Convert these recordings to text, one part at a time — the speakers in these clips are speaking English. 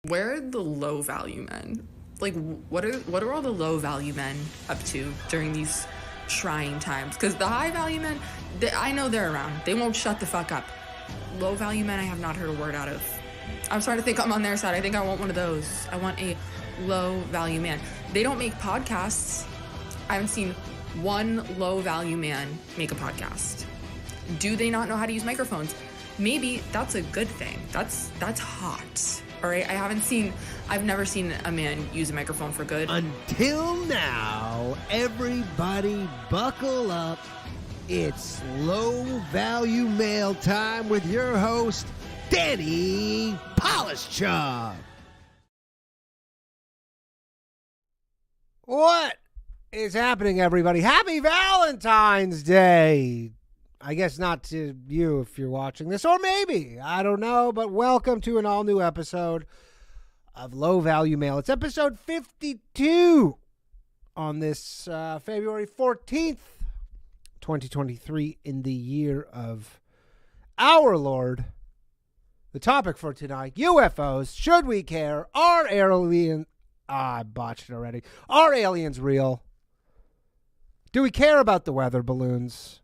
Where are the low value men? Like, what are all the low value men up to during these trying times? Because the high value men, I know they're around. They won't shut the fuck up. Low value men, I have not heard a word out of. I'm starting to think I'm on their side. I think I want one of those. I want a low value man. They don't make podcasts. I haven't seen one low value man make a podcast. Do they not know how to use microphones? Maybe that's a good thing. That's hot. All right, I've never seen a man use a microphone for good. Until now, everybody buckle up. It's low value mail time with your host, Danny Polishchuk. What is happening, everybody? Happy Valentine's Day. I guess not to you if you're watching this, or maybe, I don't know, but welcome to an all-new episode of Low Value Mail. It's episode 52 on this February 14th, 2023, in the year of our Lord. The topic for tonight, UFOs. Should we care? Are aliens... I botched it already. Are aliens real? Do we care about the weather balloons?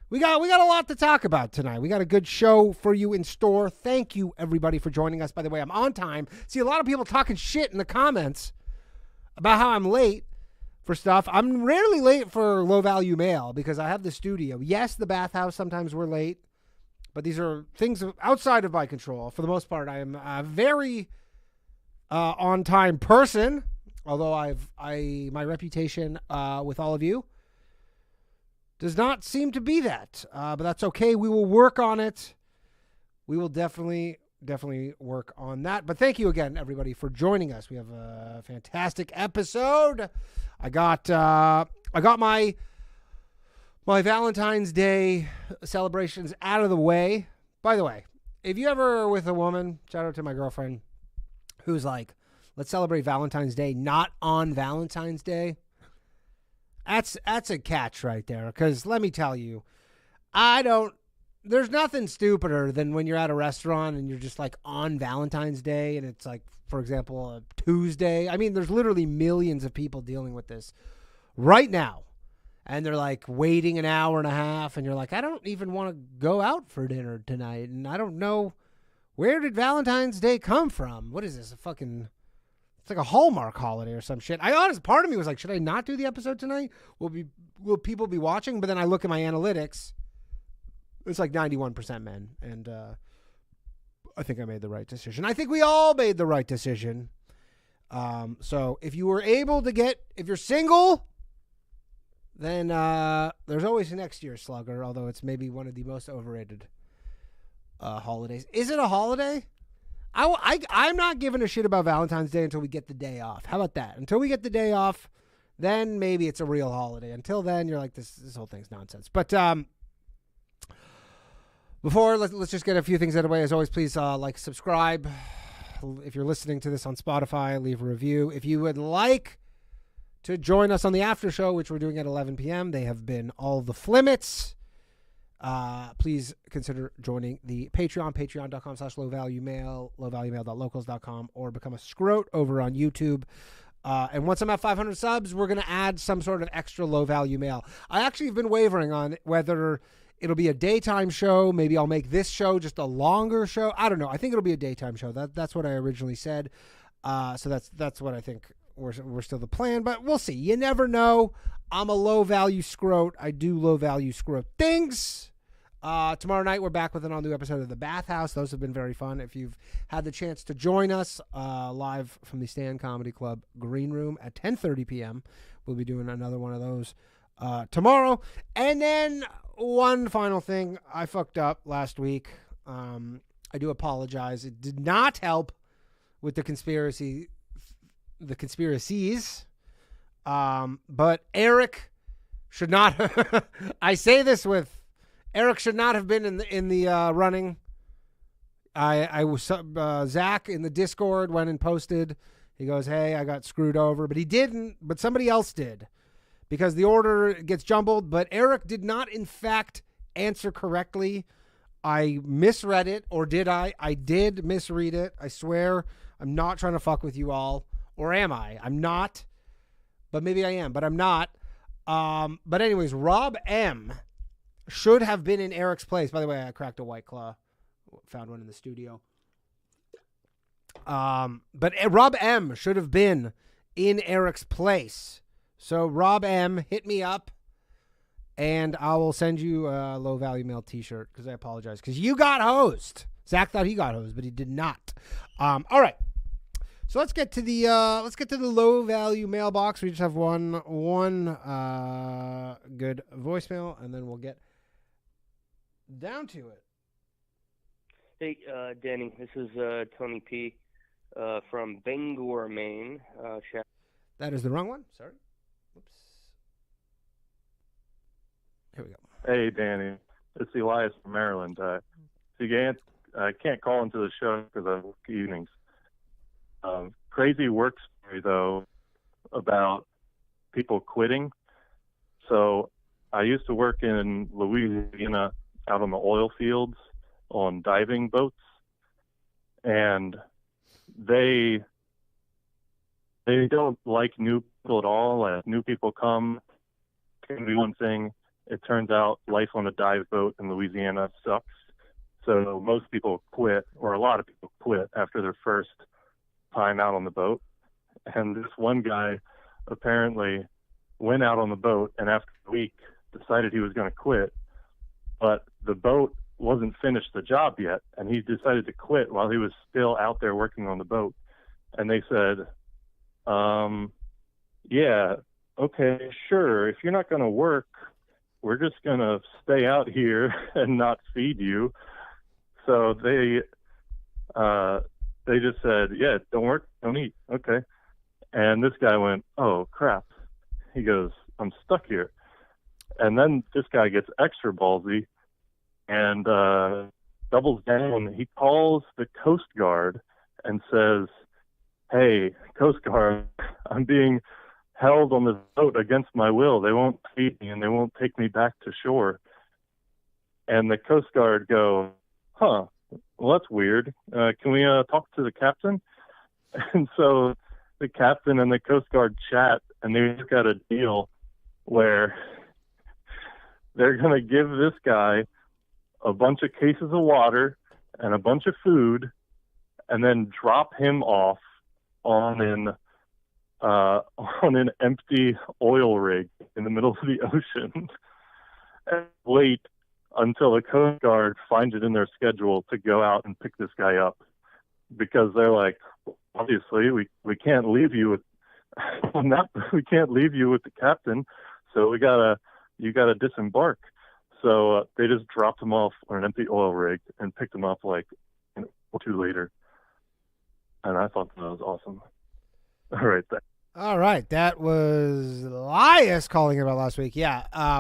We got a lot to talk about tonight. We got a good show for you in store. Thank you, everybody, for joining us. By the way, I'm on time. See, a lot of people talking shit in the comments about how I'm late for stuff. I'm rarely late for low-value mail because I have the studio. Yes, the bathhouse, sometimes we're late, but these are things outside of my control. For the most part, I am a very on-time person, although my reputation with all of you does not seem to be that, but that's okay. We will work on it. We will definitely work on that. But thank you again, everybody, for joining us. We have a fantastic episode. I got my Valentine's Day celebrations out of the way. By the way, if you ever with a woman, shout out to my girlfriend, who's like, let's celebrate Valentine's Day, not on Valentine's Day. That's a catch right there, because let me tell you, there's nothing stupider than when you're at a restaurant and you're just like on Valentine's Day and it's like, for example, a Tuesday. I mean, there's literally millions of people dealing with this right now. And they're like waiting an hour and a half and you're like, I don't even want to go out for dinner tonight. And I don't know, where did Valentine's Day come from? What is this, it's like a Hallmark holiday or some shit. Part of me was like, should I not do the episode tonight? Will people be watching? But then I look at my analytics. It's like 91% men. And I think I made the right decision. I think we all made the right decision. So if you were able to if you're single, then there's always next year's slugger, although it's maybe one of the most overrated holidays. Is it a holiday? I'm not giving a shit about Valentine's Day until we get the day off. How about that? Until we get the day off, then maybe it's a real holiday. Until then, you're like, this whole thing's nonsense. But before, let's just get a few things out of the way. As always, please subscribe. If you're listening to this on Spotify, leave a review. If you would like to join us on the after show, which we're doing at 11 p.m., they have been all the Flimmits. Please consider joining the Patreon, patreon.com/lowvaluemail, lowvaluemail.locals.com, or become a scrote over on YouTube. And once I'm at 500 subs, we're going to add some sort of extra low value mail. I actually have been wavering on whether it'll be a daytime show. Maybe I'll make this show just a longer show. I don't know. I think it'll be a daytime show. That's what I originally said. So that's what I think we're still the plan, but we'll see. You never know. I'm a low value scrote. I do low value scrote things. Tomorrow night, we're back with an all-new episode of The Bathhouse. Those have been very fun. If you've had the chance to join us live from the Stand Comedy Club Green Room at 10:30 p.m., we'll be doing another one of those tomorrow. And then one final thing. I fucked up last week. I do apologize. It did not help with the conspiracies. But Eric should not... I say this with... Eric should not have been in the running. I was Zach in the Discord went and posted. He goes, "Hey, I got screwed over," but he didn't. But somebody else did, because the order gets jumbled. But Eric did not, in fact, answer correctly I misread it, or did I? I did misread it. I swear I'm not trying to fuck with you all. Or am I? I'm not. But maybe I am. But I'm not. But anyways, Rob M. should have been in Eric's place. By the way, I cracked a White Claw. Found one in the studio. But Rob M. should have been in Eric's place. So Rob M., hit me up. And I will send you a Low Value Mail t-shirt because I apologize. Because you got hosed. Zach thought he got hosed, but he did not. All right. So let's get to the Low Value Mailbox. We just have one good voicemail, and then we'll get down to it. Hey, Danny. This is Tony P. From Bangor, Maine. That is the wrong one. Sorry. Whoops. Here we go. Hey, Danny. It's Elias from Maryland. I can't call into the show because I work evenings. Crazy work story, though, about people quitting. So I used to work in Louisiana out on the oil fields on diving boats. And they don't like new people at all. As new people come, it can be one thing. It turns out life on a dive boat in Louisiana sucks. So most people quit, or a lot of people quit after their first time out on the boat. And this one guy apparently went out on the boat and after a week decided he was going to quit. But the boat wasn't finished the job yet. And he decided to quit while he was still out there working on the boat. And they said, yeah, okay, sure. If you're not going to work, we're just going to stay out here and not feed you. So they just said, yeah, don't work, don't eat. Okay. And this guy went, oh, crap. He goes, I'm stuck here. And then this guy gets extra ballsy and doubles down. He calls the Coast Guard and says, hey, Coast Guard, I'm being held on this boat against my will. They won't feed me and they won't take me back to shore. And the Coast Guard go, huh, well, that's weird. Can we talk to the captain? And so the captain and the Coast Guard chat, and they just got a deal where they're going to give this guy a bunch of cases of water and a bunch of food and then drop him off on an empty oil rig in the middle of the ocean and wait until the Coast Guard finds it in their schedule to go out and pick this guy up, because they're like, obviously we can't leave you with we can't leave you with the captain, so you gotta disembark. So they just dropped him off on an empty oil rig and picked him up like an hour or two later, and I thought that was awesome. All right, thanks. All right, that was Elias calling about last week. Yeah, I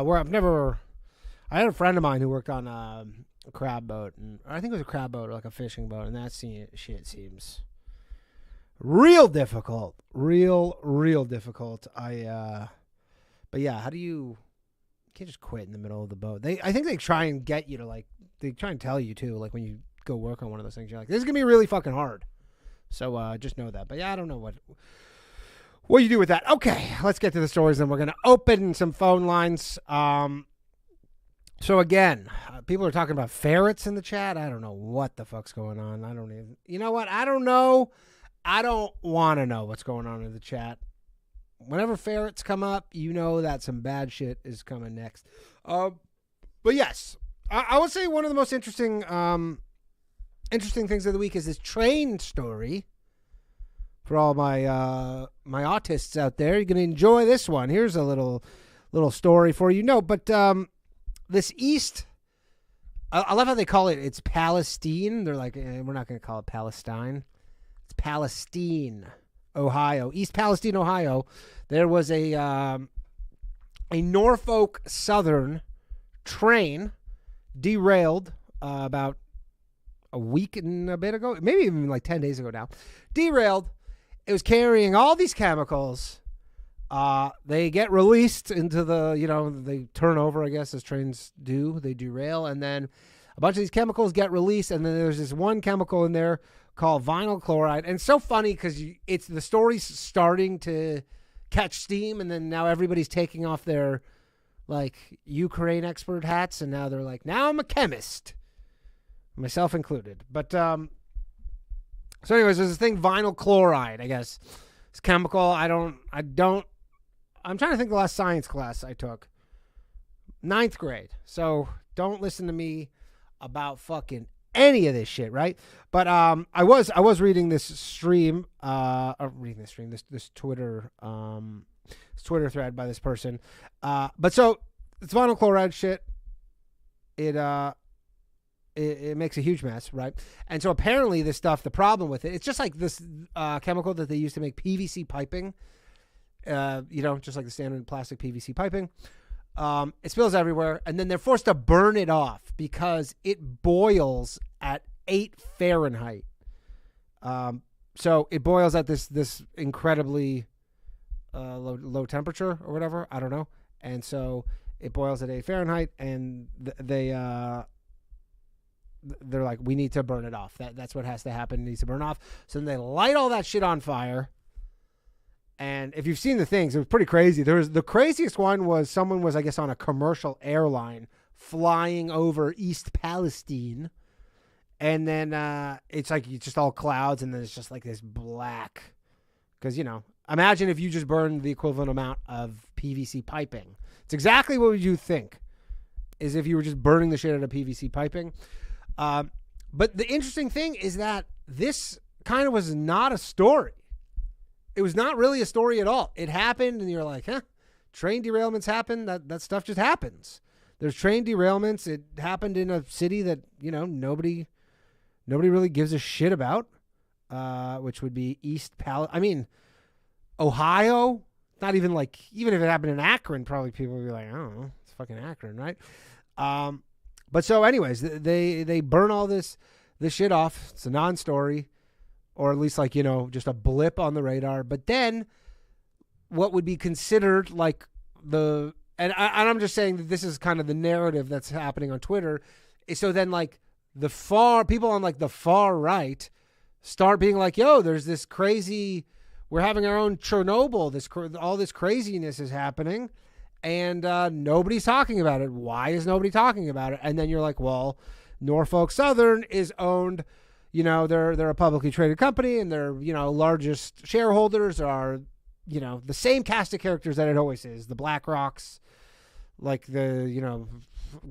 had a friend of mine who worked on a crab boat, and I think it was a crab boat or like a fishing boat, and that shit seems real difficult, real difficult. But yeah, how do you can't just quit in the middle of the boat? I think they try and get you to they try and tell you too, like when you go work on one of those things, you're like, this is gonna be really fucking hard. So just know that. But yeah, I don't know what you do with that. Okay, let's get to the stories, and we're going to open some phone lines. So again, people are talking about ferrets in the chat. I don't know what the fuck's going on. You know what? I don't know. I don't want to know what's going on in the chat. Whenever ferrets come up, you know that some bad shit is coming next. But yes, I would say one of the most interesting things of the week is this train story. For all my my autists out there, you're gonna enjoy this one. Here's a little story for you. No, but this East, I love how they call it. It's Palestine. They're like, we're not gonna call it Palestine. It's Palestine, Ohio, East Palestine, Ohio. There was a Norfolk Southern train derailed about a week and a bit ago, maybe even like 10 days ago now. Derailed. It was carrying all these chemicals. They get released into they turn over, I guess, as trains do. They derail, and then a bunch of these chemicals get released, and then there's this one chemical in there called Vinyl Chloride. And it's so funny because it's the story's starting to catch steam, and then now everybody's taking off their like Ukraine expert hats, and now they're like, now I'm a chemist, myself included. But so anyways, there's this thing, vinyl chloride, I guess. It's chemical. I'm trying to think the last science class I took. 9th grade. So don't listen to me about fucking any of this shit, right? But I was reading this stream, this Twitter thread by this person. But so it's vinyl chloride shit. It makes a huge mess, right? And so apparently this stuff, the problem with it, it's just like this chemical that they use to make PVC piping. Just like the standard plastic PVC piping. It spills everywhere, and then they're forced to burn it off because it boils at 8 Fahrenheit. So it boils at this incredibly low temperature or whatever. I don't know. And so it boils at 8 Fahrenheit, and they're like, we need to burn it off. That's what has to happen. It needs to burn off. So then they light all that shit on fire. And if you've seen the things, it was pretty crazy. The craziest one was someone was, I guess, on a commercial airline flying over East Palestine. And then it's like it's just all clouds, and then it's just like this black. Because, imagine if you just burned the equivalent amount of PVC piping. It's exactly what you think, is if you were just burning the shit out of PVC piping. But the interesting thing is that this kind of was not a story. It was not really a story at all. It happened, and you're like, train derailments happen. That stuff just happens. There's train derailments. It happened in a city that, nobody really gives a shit about, which would be Ohio. Not even like, even if it happened in Akron, probably people would be like, I don't know, it's fucking Akron, right? But so anyways, they burn all this shit off. It's a non-story. Or at least like, just a blip on the radar. But then what would be considered like and I'm just saying that this is kind of the narrative that's happening on Twitter. So then like people on like the far right start being like, yo, there's this crazy, we're having our own Chernobyl. All this craziness is happening, and nobody's talking about it. Why is nobody talking about it? And then you're like, well, Norfolk Southern is owned, they're a publicly traded company, and their, largest shareholders are, the same cast of characters that it always is. The BlackRocks, like the,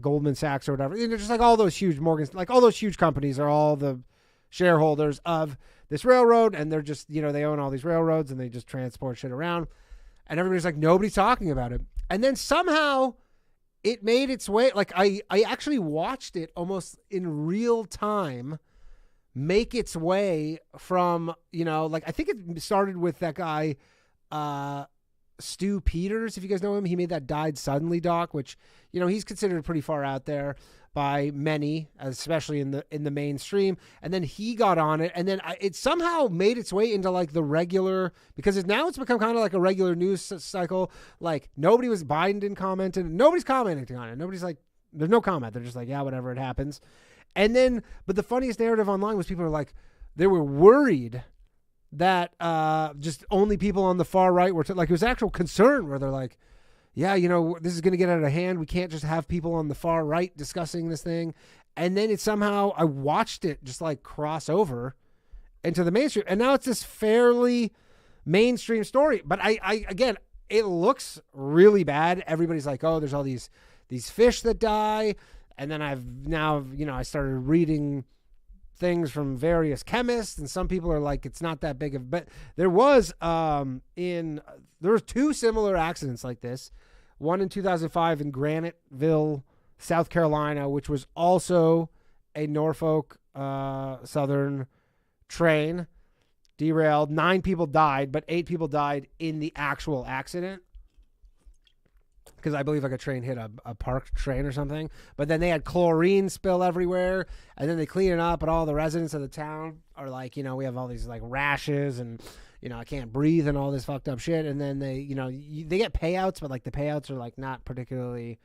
Goldman Sachs or whatever. Just like all those huge all those huge companies are all the shareholders of this railroad, and they're just, they own all these railroads, and they just transport shit around. And everybody's like, nobody's talking about it. And then somehow it made its way. Like I actually watched it almost in real time make its way from, I think it started with that guy, Stu Peters, if you guys know him. He made that Died Suddenly doc, which, he's considered pretty far out there by many, especially in the mainstream. And then he got on it, and then it somehow made its way into like the regular, because now it's become kind of like a regular news cycle. Like Biden didn't comment, and nobody's commenting on it. Nobody's like, there's no comment. They're just like, yeah, whatever, it happens. And then, but the funniest narrative online was people were like, they were worried that just only people on the far right were like, it was actual concern where they're like, yeah, this is going to get out of hand. We can't just have people on the far right discussing this thing. And then I watched it just like cross over into the mainstream. And now it's this fairly mainstream story. But again, it looks really bad. Everybody's like, oh, there's all these fish that die. And then I started reading things from various chemists, and some people are like, it's not that big of, but there was 2 similar accidents like this. One in 2005 in Graniteville, South Carolina, which was also a Norfolk Southern train derailed. 9 people died, but 8 people died in the actual accident. Because I believe like a train hit a parked train or something. But then they had chlorine spill everywhere, and then they clean it up, and all the residents of the town are like, we have all these like rashes, and I can't breathe and all this fucked up shit. And then they, they get payouts, but like the payouts are like not particularly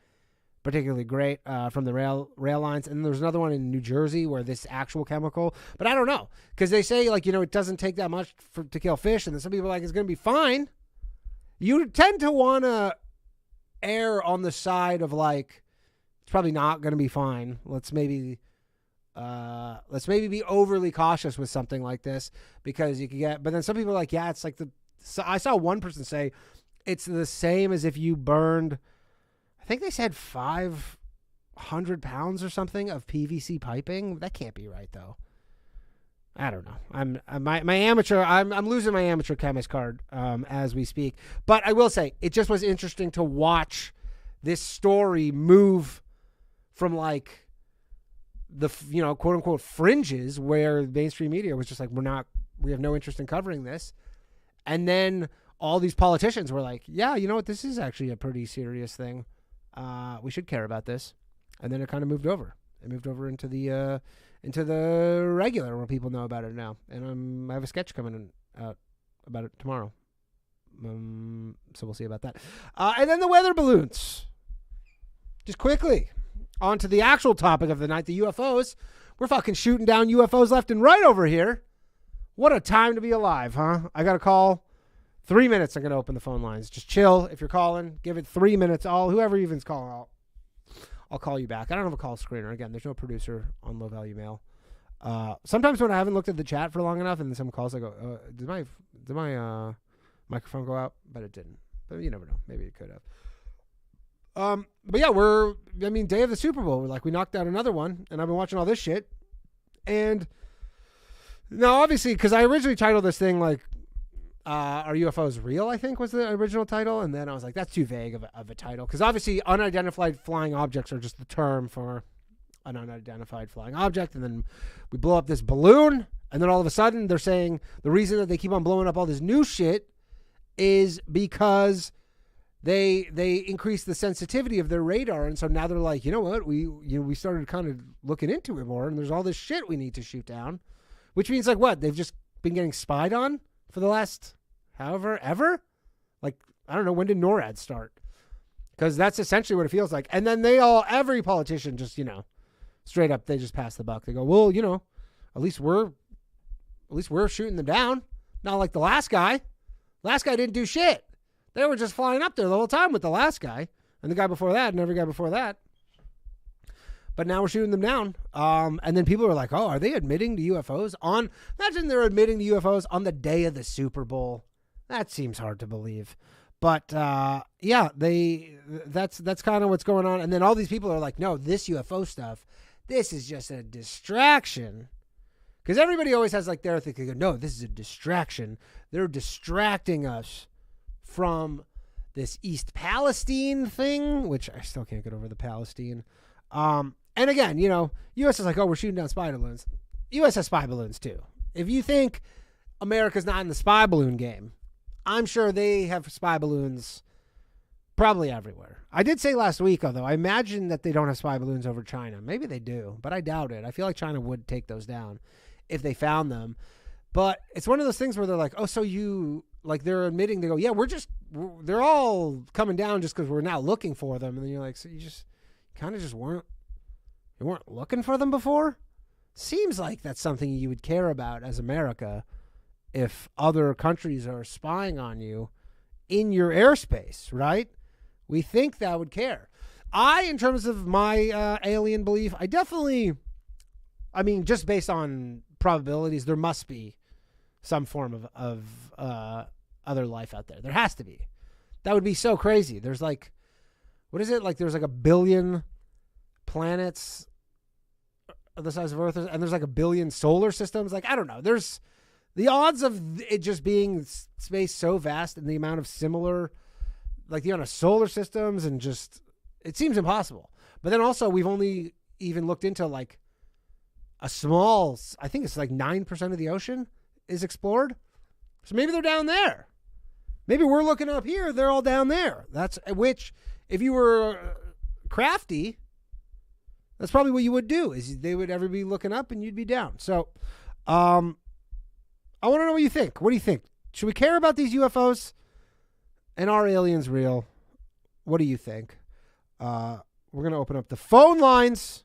particularly great from the rail lines. And there's another one in New Jersey where this actual chemical, but I don't know, because they say, like, it doesn't take that much to kill fish, and then some people are like, it's going to be fine. You tend to want to err on the side of, like, it's probably not going to be fine. Let's maybe be overly cautious with something like this, because you can get, but then some people are like, yeah, it's like I saw one person say it's the same as if you burned, I think they said 500 pounds or something of PVC piping. That can't be right, though. I don't know. I'm losing my amateur chemist card as we speak. But I will say, it just was interesting to watch this story move from, like, the, quote unquote fringes, where mainstream media was just like, we have no interest in covering this. And then all these politicians were like, yeah, you know what? This is actually a pretty serious thing. We should care about this. And then it kind of moved over. It moved over into the regular, where people know about it now. And I have a sketch coming out about it tomorrow. So we'll see about that. And then the weather balloons. Just quickly, on to the actual topic of the night, the UFOs. We're fucking shooting down UFOs left and right over here. What a time to be alive, huh? I got a call. 3 minutes, I'm going to open the phone lines. Just chill. If you're calling, give it 3 minutes. Whoever even's calling, I'll call you back. I don't have a call screener. Again, there's no producer on low value mail. Sometimes when I haven't looked at the chat for long enough and then someone calls, I go, did my microphone go out? But it didn't. But you never know. Maybe it could have. But yeah, day of the Super Bowl, we knocked out another one, and I've been watching all this shit. And now, obviously, because I originally titled this thing Are UFOs real, I think was the original title. And then I was like, that's too vague of a title. Because obviously unidentified flying objects are just the term for an unidentified flying object. And then we blow up this balloon. And then all of a sudden they're saying the reason that they keep on blowing up all this new shit is because they increase the sensitivity of their radar. And so now they're like, you know what? We started kind of looking into it more. And there's all this shit we need to shoot down. Which means what? They've just been getting spied on for the last ever? I don't know, when did NORAD start? Because that's essentially what it feels like. And then every politician just, straight up, they just pass the buck. They go, well, at least we're shooting them down. Not like the last guy. Last guy didn't do shit. They were just flying up there the whole time with the last guy. And the guy before that, and every guy before that. But now we're shooting them down. And then people are like, oh, are they admitting to UFOs? Imagine they're admitting to UFOs on the day of the Super Bowl. That seems hard to believe. But, yeah, that's kind of what's going on. And then all these people are like, no, this UFO stuff, this is just a distraction. Because everybody always has their thing. They go, no, this is a distraction. They're distracting us from this East Palestine thing, which I still can't get over the Palestine. And again, U.S. is like, oh, we're shooting down spy balloons. U.S. has spy balloons, too. If you think America's not in the spy balloon game, I'm sure they have spy balloons probably everywhere. I did say last week, although, I imagine that they don't have spy balloons over China. Maybe they do, but I doubt it. I feel like China would take those down if they found them. But it's one of those things where they're like, oh, so they're admitting, they go, yeah, they're all coming down just because we're now looking for them. And then you're like, so you weren't looking for them before? Seems like that's something you would care about as America if other countries are spying on you in your airspace, right? We think that would care. In terms of my alien belief, just based on probabilities, there must be some form of other life out there. There has to be. That would be so crazy. There's what is it? There's a billion planets the size of Earth, and there's a billion solar systems. I don't know. There's the odds of it just being space so vast and the amount of similar, the amount of solar systems, and just, it seems impossible. But then also we've only even looked into a small, I think it's 9% of the ocean is explored. So maybe they're down there. Maybe we're looking up here. They're all down there. Which, if you were crafty, that's probably what you would do, is they would ever be looking up and you'd be down. So, I want to know what you think. What do you think? Should we care about these UFOs? And are aliens real? What do you think? we're going to open up the phone lines.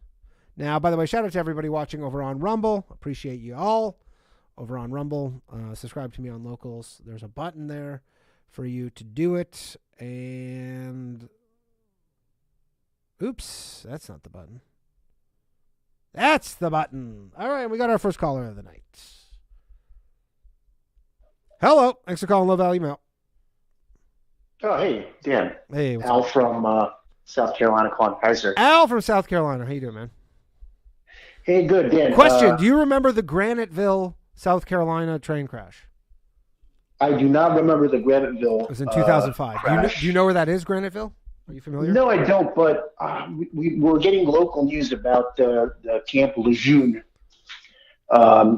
Now, by the way, shout out to everybody watching over on Rumble. Appreciate you all over on Rumble. Subscribe to me on Locals. There's a button there for you to do it. And oops, that's not the button. That's the button. All right, we got our first caller of the night. Hello. Thanks for calling Low Value Mail. Oh, hey, Dan. Hey, what's Al up? from South Carolina calling. Hi, sir. Al from South Carolina. How you doing, man? Hey, good, Dan. Question, do you remember the Graniteville, South Carolina train crash? I do not remember the Graniteville. It was in 2005. Do you know where that is, Graniteville? Are you familiar? No, I don't, but we were getting local news about the Camp Lejeune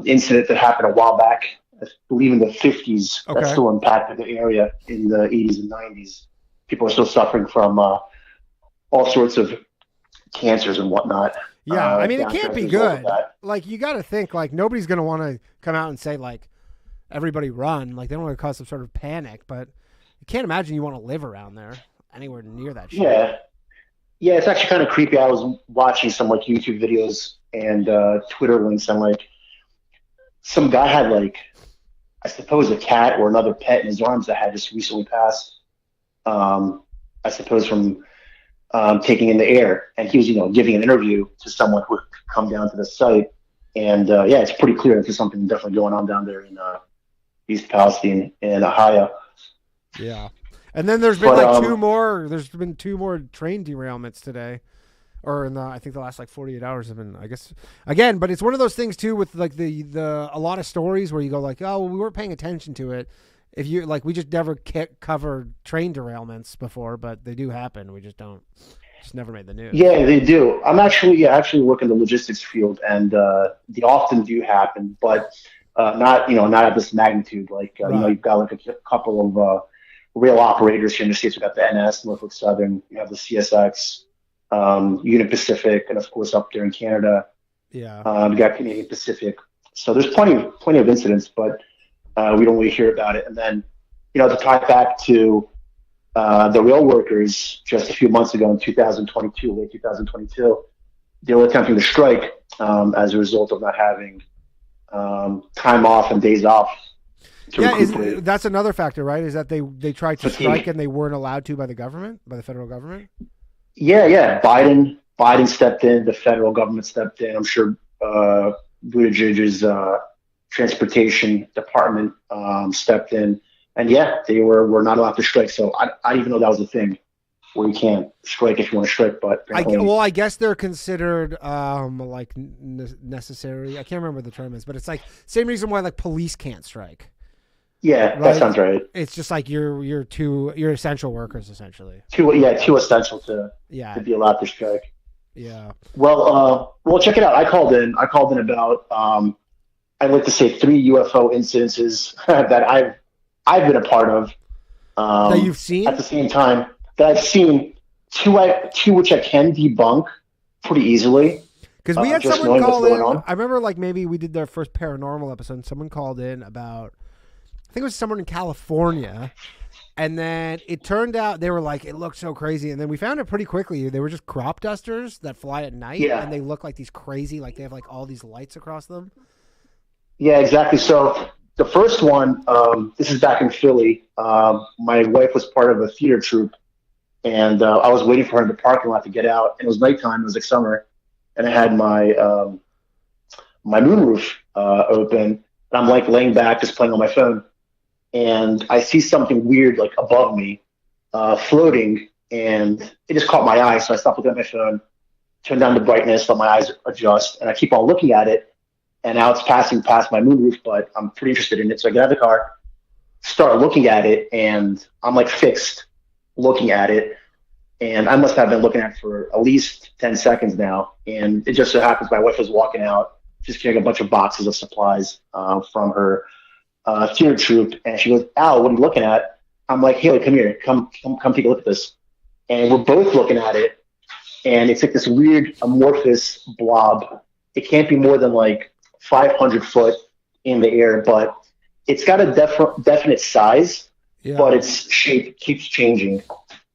incident that happened a while back, I believe in the 50s. Okay. That still impacted the area in the 80s and 90s. People are still suffering from all sorts of cancers and whatnot. Yeah, I mean, it down can't there be as a result of good. that. Like, you got to think, like, nobody's going to want to come out and say, like, everybody run. Like, they don't want to cause some sort of panic, but you can't imagine you want to live around there, anywhere near that shit. Yeah, it's actually kind of creepy. I was watching some, like, YouTube videos and Twitter links, and, like, some guy had, like, I suppose a cat or another pet in his arms that had just recently passed, I suppose, from taking in the air. And he was, giving an interview to someone who would come down to the site. And, yeah, it's pretty clear that there's something definitely going on down there in East Palestine and Ohio. Yeah. And then there's been, there's been two more train derailments today. Or in I think the last, 48 hours have been, I guess, again, but it's one of those things, too, with, like, a lot of stories where you go, like, oh, well, we weren't paying attention to it. If you, like, we just never covered train derailments before, but they do happen. We just never made the news. Yeah, they do. I'm actually work in the logistics field, and they often do happen, but not at this magnitude. Like, Right. You've got, like, a couple of rail operators here in the States. We've got the NS, Norfolk Southern, you have the CSX, Union Pacific, and of course up there in Canada, Yeah. we got Canadian Pacific. So there's plenty of incidents, but we don't really hear about it. And then, to tie back to the rail workers, just a few months ago in 2022, late 2022, they were attempting to strike as a result of not having time off and days off. Yeah, that's another factor, right? Is that they tried to Fatigue. strike and they weren't allowed to by the government, by the federal government? Yeah. Biden stepped in. The federal government stepped in. I'm sure Buttigieg's transportation department stepped in. And yeah, they were not allowed to strike. So I didn't even know that was a thing where you can't strike if you want to strike. But I guess they're considered necessary. I can't remember what the term is, but it's like same reason why like police can't strike. Yeah, Right? that sounds right. It's just like you're essential workers essentially. Too essential to be allowed to strike. Yeah. Well, check it out. I called in about I'd like to say 3 UFO incidences that I've been a part of. That you've seen? At the same time that I've seen, two which I can debunk pretty easily. Because we had just someone knowing call what's in. going on. I remember like maybe we did their first paranormal episode and someone called in about, I think it was someone in California. And then it turned out they were like, it looked so crazy. And then we found it pretty quickly. They were just crop dusters that fly at night. Yeah. And they look like these crazy, like they have like all these lights across them. Yeah, exactly. So the first one, this is back in Philly. My wife was part of a theater troupe, and I was waiting for her in the parking lot to get out. And it was nighttime. It was like summer, and I had my my moonroof open, and I'm like laying back, just playing on my phone, and I see something weird like above me, floating, and it just caught my eye. So I stopped looking at my phone, turned down the brightness, let my eyes adjust, and I keep on looking at it. And now it's passing past my moonroof, but I'm pretty interested in it. So I get out of the car, start looking at it, and I'm like fixed looking at it. And I must have been looking at it for at least 10 seconds now. And it just so happens my wife was walking out, just carrying a bunch of boxes of supplies from her theater troupe. And she goes, "Al, what are you looking at?" I'm like, "Haley, come here. Come take a look at this." And we're both looking at it. And it's like this weird amorphous blob. It can't be more than like 500 foot in the air, but it's got a definite size, but its shape keeps changing.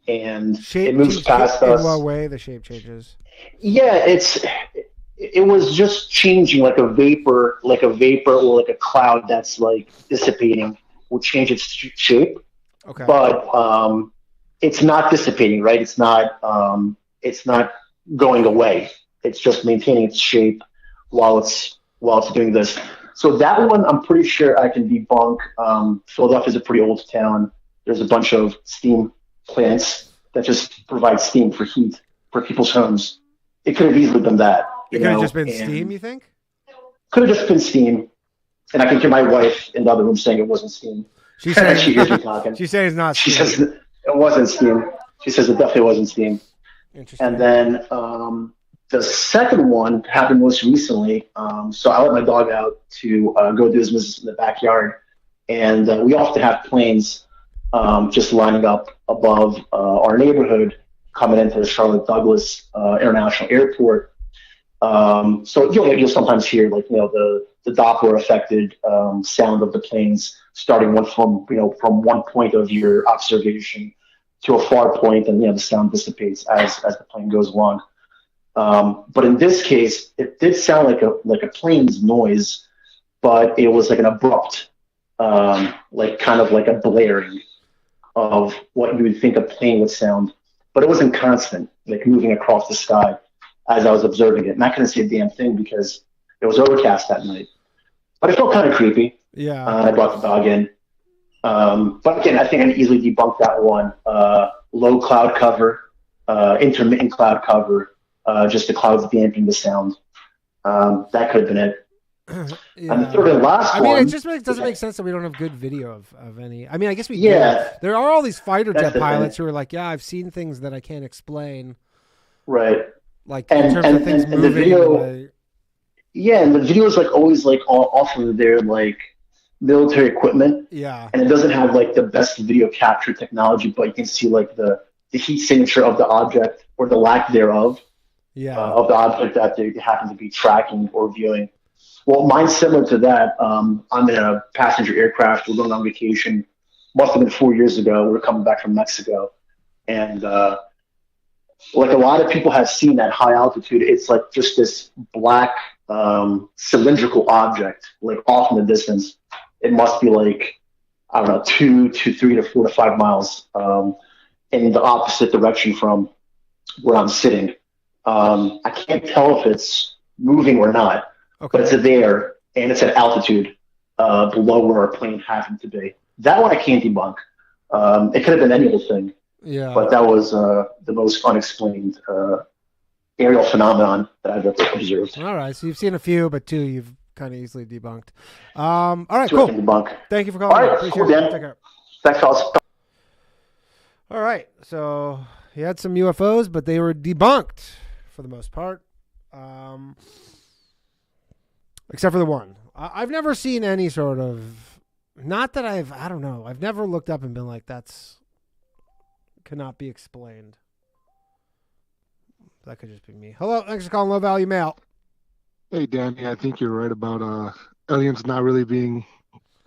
and Shape it moves past us. In what way the shape changes? Yeah, it was just changing like a vapor or like a cloud that's like dissipating will change its shape. Okay. But it's not dissipating, right? It's not going away. It's just maintaining its shape while it's doing this. So that one, I'm pretty sure I can debunk. Philadelphia is a pretty old town. There's a bunch of steam plants that just provide steam for heat for people's homes. It could have easily been that. It could have just been steam, you think? Could have just been steam. And I can hear my wife in the other room saying it wasn't steam. She says she hears me talking. She says it's not steam. She says it wasn't steam. She says it definitely wasn't steam. Interesting. And then the second one happened most recently. So I let my dog out to go do his business in the backyard. And we often have planes just lining up above our neighborhood coming into the Charlotte Douglas International Airport. So you'll sometimes hear the Doppler affected sound of the planes starting from one point of your observation to a far point, and the sound dissipates as the plane goes along. But in this case, it did sound like a plane's noise, but it was like an abrupt, kind of like a blaring of what you would think a plane would sound. But it wasn't constant, like moving across the sky as I was observing it. And I couldn't see a damn thing because it was overcast that night. But it felt kind of creepy. Yeah. I brought the dog in. But again, I think I can easily debunk that one. Low cloud cover, intermittent cloud cover, just the clouds damping the sound. That could have been it. Yeah. And the third and last one. I mean, it just doesn't make sense that we don't have good video of any. I mean, I guess we do. There are all these fighter jet pilots who are like, yeah, I've seen things that I can't explain. Right. Like in terms of things moving. The video, yeah, and the video is always off of their military equipment. Yeah. And it doesn't have the best video capture technology, but you can see the heat signature of the object or the lack thereof. Yeah. Of the object that they happen to be tracking or viewing. Well, mine's similar to that. I'm in a passenger aircraft. We're going on vacation. Must have been 4 years ago. We were coming back from Mexico. And a lot of people have seen at high altitude, it's just this black cylindrical object, off in the distance. It must be I don't know, 2 to 3 to 4 to 5 miles in the opposite direction from where I'm sitting. I can't tell if it's moving or not. Okay. But it's there, and it's at altitude below where our plane happened to be. That one I can't debunk. It could have been any other thing. Yeah. But that was the most unexplained aerial phenomenon that I've ever observed. All right, so you've seen a few, but 2 you've kind of easily debunked. All right, 2 cool. I can debunk. Thank you for calling. All right, appreciate cool, it. Dan. Take care. Thanks, fellas. All right, so he had some UFOs, but they were debunked for the most part. Except for the one. I've never seen any sort of, not that I don't know. I've never looked up and been like, cannot be explained. That could just be me. Hello, thanks for calling Low Value Mail. Hey, Danny, I think you're right about aliens not really being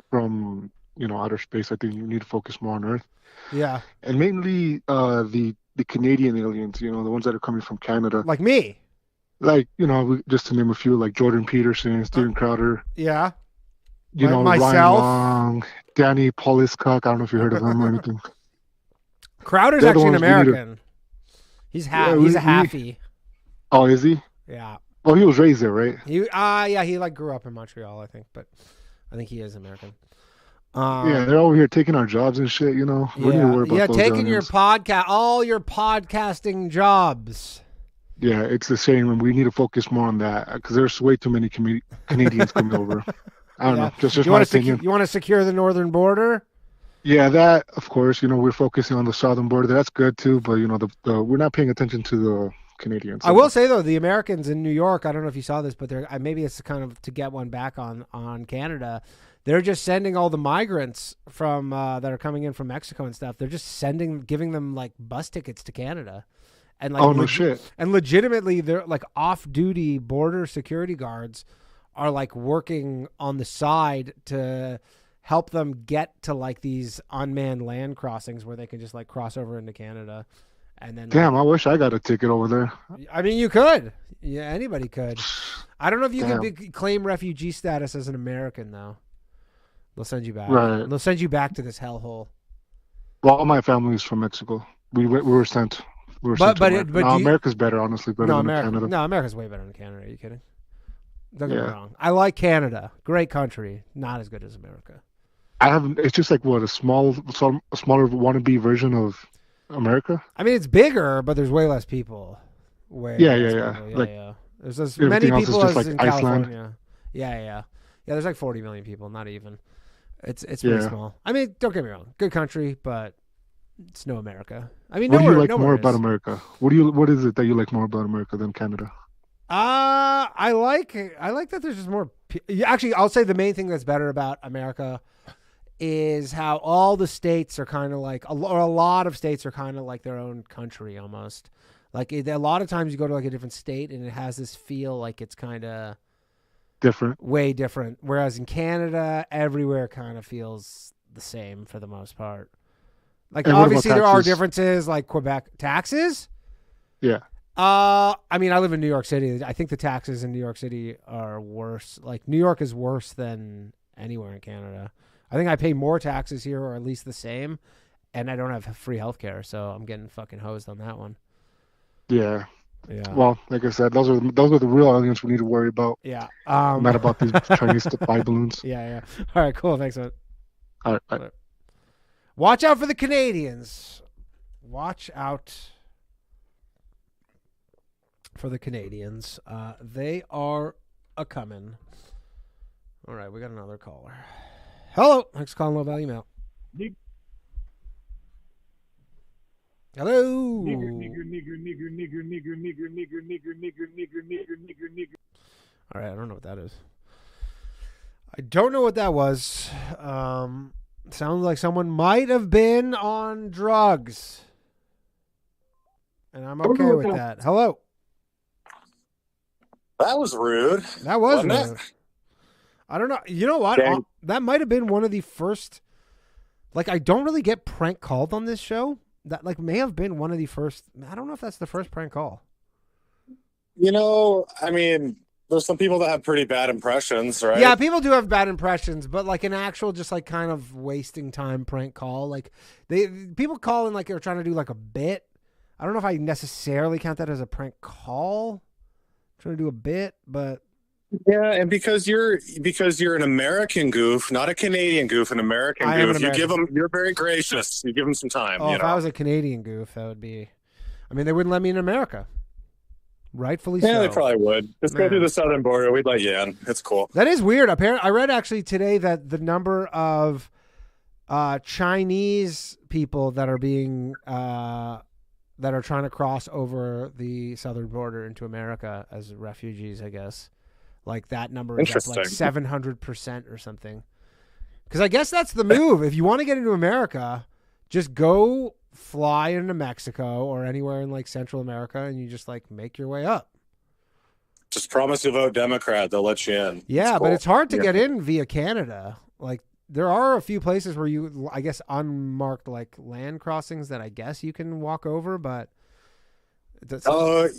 from, outer space. I think you need to focus more on Earth. Yeah. And mainly the Canadian aliens, the ones that are coming from Canada. Like me. Just to name a few, like Jordan Peterson, Steven Crowder. Yeah. Ryan Long, Danny Poliskok. I don't know if you heard of him or anything. Crowder's actually an American. He's a halfie. Oh, is he? Yeah. Well, he was raised there, right? He grew up in Montreal, I think, but I think he is American. Yeah, they're over here taking our jobs and shit, We need to worry about those taking aliens. all your podcasting jobs. Yeah, it's the same, and we need to focus more on that because there's way too many Canadians coming over. I don't know, just my opinion. You want to secure the northern border? Yeah, that of course. We're focusing on the southern border. That's good too, but we're not paying attention to the Canadians. I will say though, the Americans in New York. I don't know if you saw this, but maybe it's kind of to get one back on Canada. They're just sending all the migrants from that are coming in from Mexico and stuff. They're just giving them bus tickets to Canada. And no shit. And legitimately, they're off-duty border security guards are working on the side to help them get to like these unmanned land crossings where they can just like cross over into Canada. And then, Damn, I wish I got a ticket over there. I mean, you could. Yeah, anybody could. I don't know if you Damn. can claim refugee status as an American, though. They'll send you back. Right. They'll send you back to this hellhole. Well, all my family is from Mexico. We were sent. We were sent to America. but No, you- America's better, honestly, better than Canada. No, America's way better than Canada. Are you kidding? Don't get me Yeah. wrong. I like Canada. Great country. Not as good as America. It's just like what a smaller wannabe version of America. I mean, it's bigger, but there's way less people. Yeah. People. Like, Yeah. There's as everything many else is people just as like in Iceland. California. Yeah. There's like 40 million people. Not even. It's pretty Yeah. small. I mean, don't get me wrong. Good country, but it's no America. I mean, What do you like nowhere more is. about America? What is it that you like more about America than Canada? I like that there's just more. Actually, I'll say the main thing that's better about America is how all the states are kind of like, or a lot of states are kind of like their own country almost. Like a lot of times you go to like a different state and it has this feel like it's kind of Different. way different. Whereas in Canada, everywhere kind of feels the same for the most part. Like And what about obviously there are taxes? differences, like Quebec taxes. Yeah. I mean, I live in New York City. I think the taxes in New York City are worse. Like New York is worse than anywhere in Canada. I think I pay more taxes here, or at least the same, and I don't have free healthcare, so I'm getting fucking hosed on that one. Yeah. Yeah. Well, like I said, those are the real aliens we need to worry about. Yeah. Not about these Chinese spy balloons. Yeah. All right. Cool. Thanks, man. All right. Bye. Watch out for the Canadians. Watch out for the Canadians. They are a coming. All right, we got another caller. Hello. Thanks for calling Low Value Mail. Hello. All right, I don't know what that is. I don't know what that was. Sounds like someone might have been on drugs. And I'm okay with that. Hello. That was rude. That was Wasn't rude. it? I don't know. You know what? Dang. That might have been one of the first. Like, I don't really get prank called on this show. That like may have been one of the first. I don't know if that's the first prank call. You know, I mean, there's some people that have pretty bad impressions, right? Yeah, people do have bad impressions, but like an actual just like kind of wasting time prank call. Like people call in like they're trying to do like a bit. I don't know if I necessarily count that as a prank call. Trying to do a bit, but Yeah, and because you're an American goof, not a Canadian goof, an American I am an goof. You give American. them, you're very gracious. You give them some time. oh, you if know. I was a Canadian goof, that would be. I mean, they wouldn't let me in America. Rightfully Yeah, so. they probably would. Just go Yeah. through the southern border. We'd let you in. It's cool. That is weird. Apparently, I read actually today that the number of Chinese people that are being that are trying to cross over the southern border into America as refugees, I guess, like that number is up like Interesting. 700% or something. Because I guess that's the move. If you want to get into America, just go fly into Mexico or anywhere in like Central America, and you just like make your way up. Just promise you'll vote Democrat. They'll let you in. Yeah, but cool. it's hard to Yeah. get in via Canada. Like there are a few places where you, I guess, unmarked like land crossings that I guess you can walk over, but that's,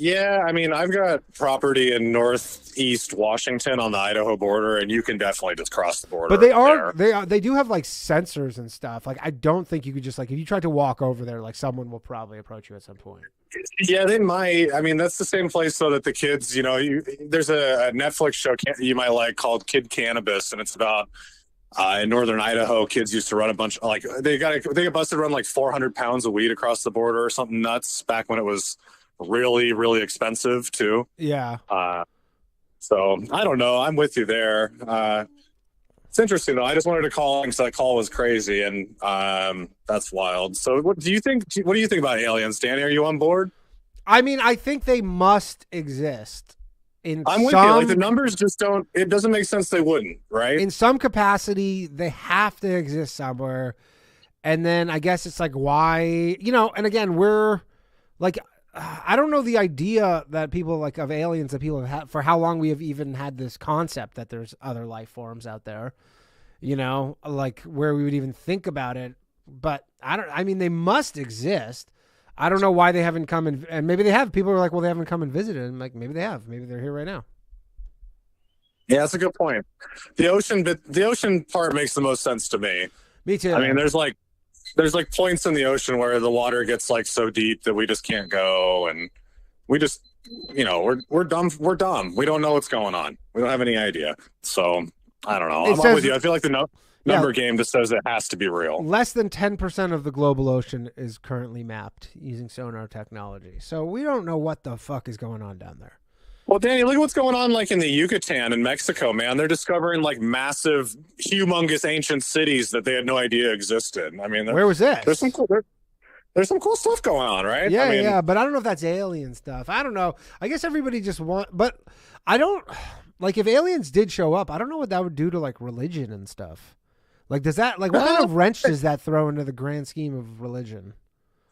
Yeah. I mean, I've got property in northeast Washington on the Idaho border, and you can definitely just cross the border. but there. they do have like sensors and stuff. Like I don't think you could just like if you tried to walk over there, like someone will probably approach you at some point. Yeah, they might. I mean, that's the same place so that the kids, you know, there's a Netflix show you might like called Kid Cannabis, and it's about in northern Idaho, kids used to run a bunch like they got busted run like 400 pounds of weed across the border or something nuts back when it was really, really expensive too. Yeah. So I don't know. I'm with you there. It's interesting though. I just wanted to call because that call was crazy, and that's wild. So what do you think? What do you think about aliens, Danny? Are you on board? I mean, I think they must exist I'm with you. Like the numbers just don't. It doesn't make sense. They wouldn't, right? in some capacity. They have to exist somewhere, and then I guess it's like why, you know. And again, we're like, I don't know the idea that people like of aliens that people have had for how long we have even had this concept that there's other life forms out there. you know, like where we would even think about it. But I mean, they must exist. I don't know why they haven't come and maybe they have. People are like, well, they haven't come and visited. And like, maybe they have. Maybe they're here right now. Yeah, that's a good point. The ocean part makes the most sense to me. Me too. I mean, there's like points in the ocean where the water gets like so deep that we just can't go, and we just, you know, we're dumb. We're dumb. We don't know what's going on. We don't have any idea. So I don't know. I'm up with you. I feel like the number game just says it has to be real. Less than 10% of the global ocean is currently mapped using sonar technology. So we don't know what the fuck is going on down there. Well, Danny, look at what's going on like in the Yucatan in Mexico, man. They're discovering like massive, humongous ancient cities that they had no idea existed. I mean, where was this? There's some cool stuff going on, right? Yeah, I mean, yeah, but I don't know if that's alien stuff. I don't know. I guess everybody just but I don't, like if aliens did show up, I don't know what that would do to like religion and stuff. Like, does that, like, what kind of wrench does that throw into the grand scheme of religion?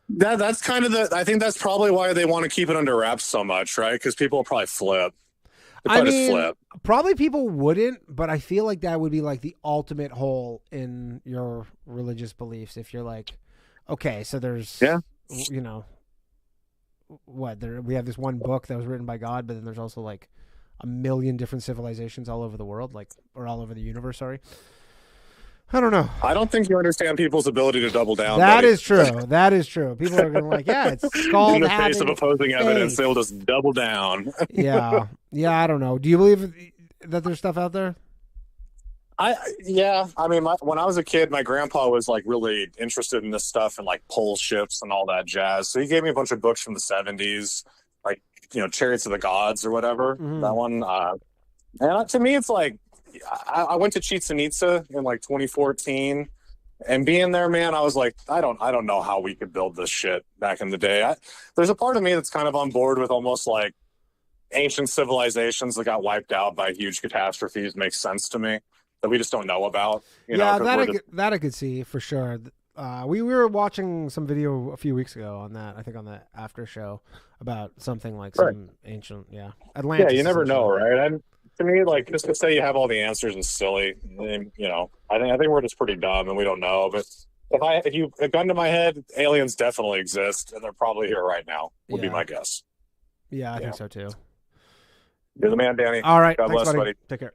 That's kind of I think that's probably why they want to keep it under wraps so much, right? Because people will probably flip. Probably people wouldn't, but I feel like that would be like the ultimate hole in your religious beliefs. If you're like, okay, so there's, you know, we have this one book that was written by God, but then there's also like a million different civilizations all over the world, or all over the universe. Sorry. I don't know. I don't think you understand people's ability to double down. That is true. That is true. People are going to like, yeah, it's called in the face of opposing evidence, they'll just double down. Yeah. I don't know. Do you believe that there's stuff out there? I mean, when I was a kid, my grandpa was like really interested in this stuff and like pole ships and all that jazz. So he gave me a bunch of books from the 70s, like, you know, Chariots of the Gods or whatever. Mm-hmm. That one. And to me, it's like, I went to Chichen Itza in like 2014, and being there, man, I was like, I don't know how we could build this shit back in the day. There's a part of me that's kind of on board with almost like ancient civilizations that got wiped out by huge catastrophes. Makes sense to me that we just don't know about. That I could see for sure. We were watching some video a few weeks ago on that. I think on the after show about something like some ancient, Atlantis. Yeah, you never know, right? To me, like, just to say you have all the answers is silly. You know, I think we're just pretty dumb and we don't know. But if you a gun to my head, aliens definitely exist and they're probably here right now. Would be my guess. Yeah, I think so too. You're the man, Danny. All right, God bless, buddy. Take care.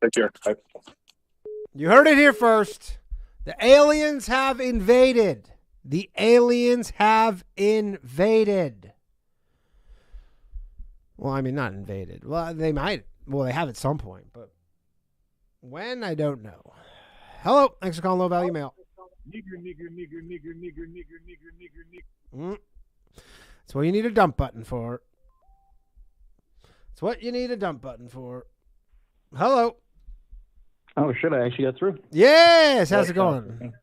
Take care. Bye. You heard it here first. The aliens have invaded. The aliens have invaded. Well, I mean, not invaded. Well, they might. Well, they have at some point, but when, I don't know. Hello. Thanks for calling Low Value Mail. That's what you need a dump button for. That's what you need a dump button for. Hello. Oh, shit, I actually got through. Yes. How's it going?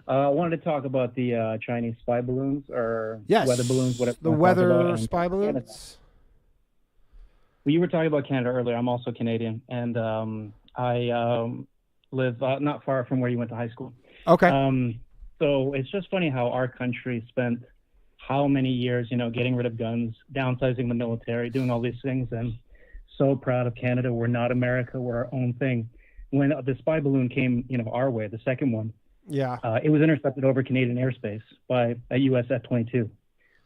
I wanted to talk about the Chinese spy balloons or weather balloons, whatever. The weather spy balloons? Canada. Well, you were talking about Canada earlier. I'm also Canadian, and I live not far from where you went to high school. Okay. So it's just funny how our country spent how many years, you know, getting rid of guns, downsizing the military, doing all these things, and so proud of Canada. We're not America. We're our own thing. When the spy balloon came, you know, our way, the second one, it was intercepted over Canadian airspace by a US F-22.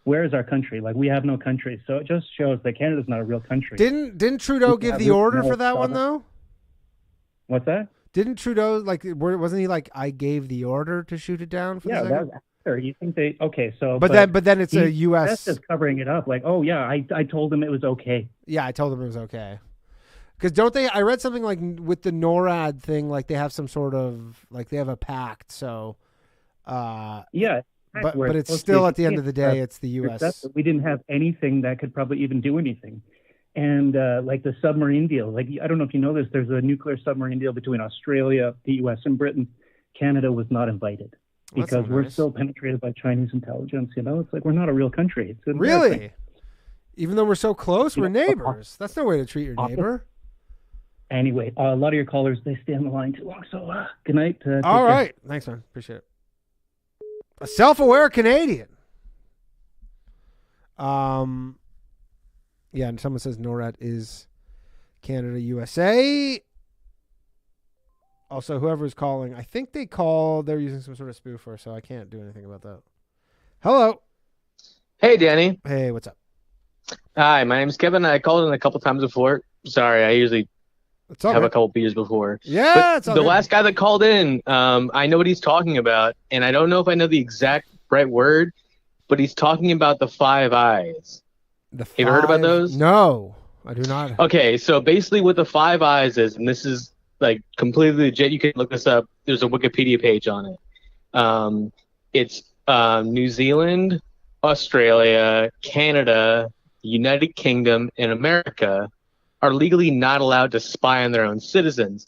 Where is our country? Like, we have no country. So it just shows that Canada's not a real country. Didn't Trudeau give the order for that one, though? What's that? Didn't Trudeau, like, wasn't he like, I gave the order to shoot it down for the second? Yeah, that's after. You think they, okay, so. But then it's a U.S. That's just covering it up. Like, oh, yeah, I told him it was okay. Yeah, I told him it was okay. Because don't they, I read something like with the NORAD thing, like they have some sort of, like they have a pact, so. Yeah. But it's still, at the end of the day, it's the U.S. We didn't have anything that could probably even do anything. And like the submarine deal, like, I don't know if you know this, there's a nuclear submarine deal between Australia, the U.S., and Britain. Canada was not invited because we're still penetrated by Chinese intelligence. You know, it's like we're not a real country. It's really? Even though we're so close, we're neighbors. That's no way to treat your neighbor. Anyway, a lot of your callers, they stay on the line too long. So good night. All right. Thanks, man. Appreciate it. A self-aware Canadian. Yeah, and someone says NORAD is Canada, USA. Also, whoever's calling, I think they're using some sort of spoofer, so I can't do anything about that. Hello. Hey, Danny. Hey, what's up? Hi, my name's Kevin. I called in a couple times before. Sorry, I usually have a couple beers before. Yeah, but it's all the good. last guy that called in, I know what he's talking about, and I don't know if I know the exact right word, but he's talking about the five eyes. Have you heard about those? No, I do not. Okay, so basically what the five eyes is, and this is like completely legit, you can look this up. There's a Wikipedia page on it. It's New Zealand, Australia, Canada, United Kingdom, and America are legally not allowed to spy on their own citizens,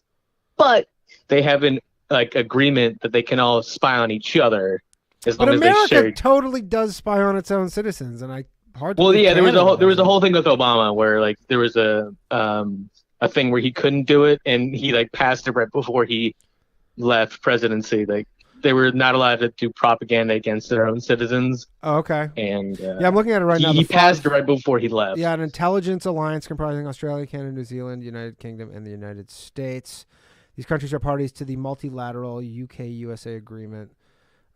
but they have an agreement that they can all spy on each other as long as they share. America totally does spy on its own citizens, and there was a whole thing with Obama where like there was a thing where he couldn't do it, and he like passed it right before he left presidency. Like they were not allowed to do propaganda against their own citizens. Oh, okay. And yeah, I'm looking at it right now. He passed it right before he left. Yeah, an intelligence alliance comprising Australia, Canada, New Zealand, United Kingdom, and the United States. These countries are parties to the multilateral UK-USA agreement,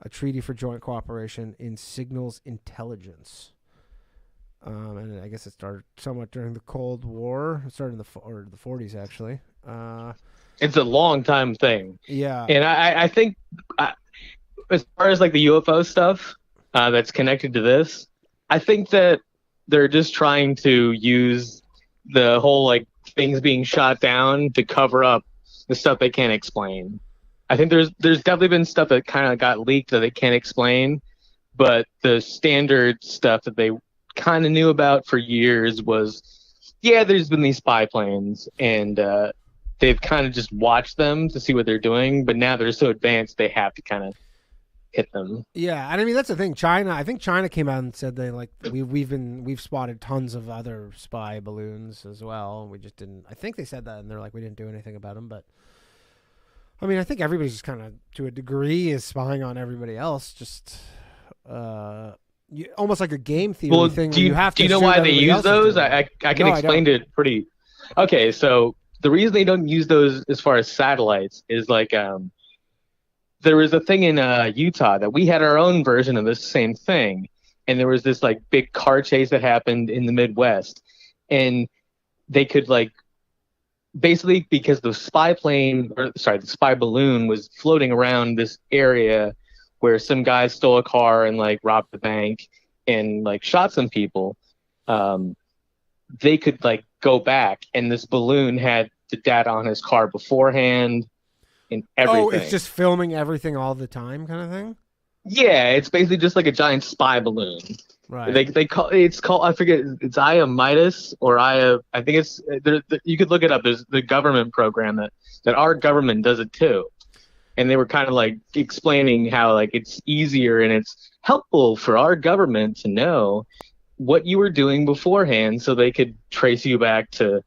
a treaty for joint cooperation in signals intelligence. And I guess it started somewhat during the Cold War. It started in the 40s, actually. It's a long time thing. Yeah. And I think as far as like the UFO stuff that's connected to this, I think that they're just trying to use the whole like things being shot down to cover up the stuff they can't explain. I think there's definitely been stuff that kind of got leaked that they can't explain, but the standard stuff that they kind of knew about for years was, yeah, there's been these spy planes, and they've kind of just watched them to see what they're doing, but now they're so advanced they have to kind of hit them. Yeah, and I mean that's the thing. I think China came out and said they we've spotted tons of other spy balloons as well, and we just didn't. I think they said that, and they're like we didn't do anything about them. But I mean, I think everybody's just kind of to a degree is spying on everybody else. Just almost like a game theory thing. Do you know why they use those? I can explain it pretty. Okay, so the reason they don't use those as far as satellites is like there was a thing in Utah that we had our own version of this same thing, and there was this like big car chase that happened in the Midwest, and they could like basically because the spy balloon was floating around this area where some guy stole a car and like robbed the bank and like shot some people. They could like go back, and this balloon had the data on his car beforehand and everything. Oh, it's just filming everything all the time, kind of thing. Yeah, it's basically just like a giant spy balloon. Right. They call I forget, it's Aya Midas or Aya. I think it's you could look it up. There's the government program that our government does it too, and they were kind of like explaining how like it's easier and it's helpful for our government to know what you were doing beforehand, so they could trace you back to.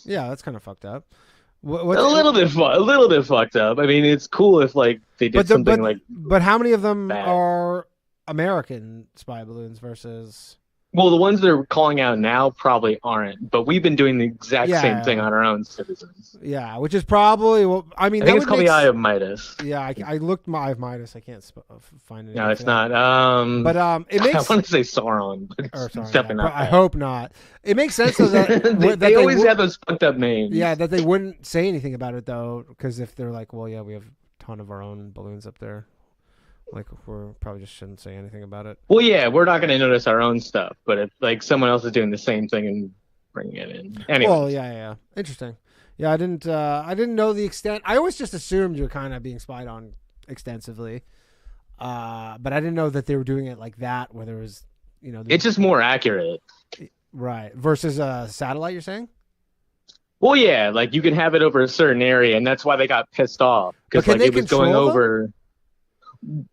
Yeah, that's kind of fucked up. A little bit fucked up. I mean, it's cool if like they did something like. But how many of them bad. are American spy balloons versus? Well, the ones they're calling out now probably aren't, but we've been doing the exact same thing on our own citizens. Yeah, which is probably I mean, I think it's called the Eye of Midas. Yeah, I looked my Eye of Midas. I can't find it. No, it's not. But it makes. I want to say Sauron, but it's definitely not. I hope not. It makes sense though that they always have those fucked up names. Yeah, that they wouldn't say anything about it though, because if they're like, well, yeah, we have a ton of our own balloons up there. Like we're probably just shouldn't say anything about it. Well, yeah, we're not going to notice our own stuff, but if like someone else is doing the same thing and bringing it in, anyway. Well, yeah, interesting. Yeah, I didn't know the extent. I always just assumed you're kind of being spied on extensively, but I didn't know that they were doing it like that, where there was, it's just more accurate, right? Versus a satellite, you're saying? Well, yeah, like you can have it over a certain area, and that's why they got pissed off because like it was going over.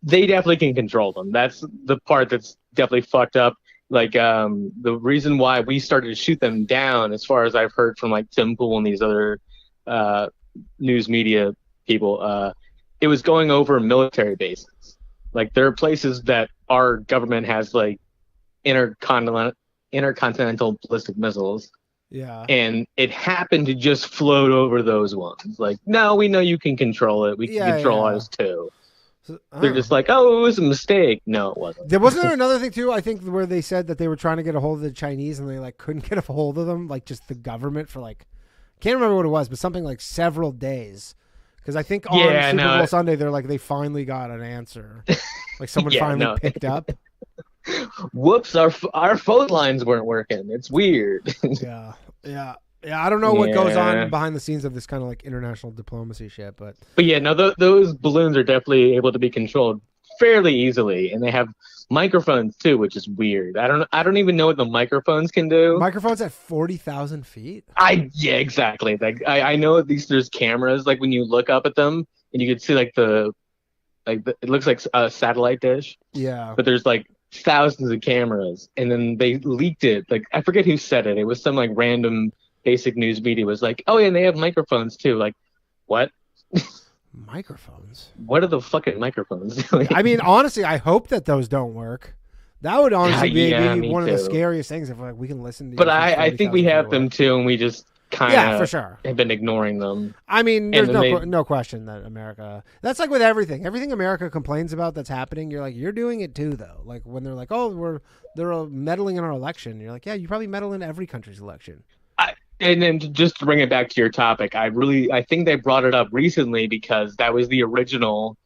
They definitely can control them. That's the part that's definitely fucked up. Like the reason why we started to shoot them down, as far as I've heard from like Tim Pool and these other news media people, it was going over military bases. Like there are places that our government has like intercontinental ballistic missiles, Yeah. And it happened to just float over those ones. Like, no, we know you can control it. We can control ours too. So, they're just like, oh, it was a mistake. No, it wasn't. There wasn't there another thing too, I think, where they said that they were trying to get a hold of the Chinese and they like couldn't get a hold of them, like just the government for like, can't remember what it was, but something like several days. Because I think on Super Bowl Sunday, they're like, they finally got an answer. Like someone finally picked up. Whoops, our phone lines weren't working. It's weird. Yeah. I don't know what goes on behind the scenes of this kind of like international diplomacy shit, but yeah, no, those balloons are definitely able to be controlled fairly easily, and they have microphones too, which is weird. I don't even know what the microphones can do. Microphones at 40,000 feet? Yeah, exactly. Like I know at least there's cameras, like when you look up at them and you can see like it looks like a satellite dish. Yeah. But there's like thousands of cameras, and then they leaked it. Like I forget who said it. It was some like random basic news media was like, oh yeah, and they have microphones too. Like, what? Microphones? What are the fucking microphones doing? I mean, honestly, I hope that those don't work. That would honestly be one of the scariest things if like we can listen to. But I think we have them too, and we just kind of for sure have been ignoring them. I mean, there's no question that America. That's like with everything. Everything America complains about that's happening, you're like, you're doing it too, though. Like when they're like, oh, they're meddling in our election. You're like, yeah, you probably meddle in every country's election. And then just to bring it back to your topic, I think they brought it up recently because that was the original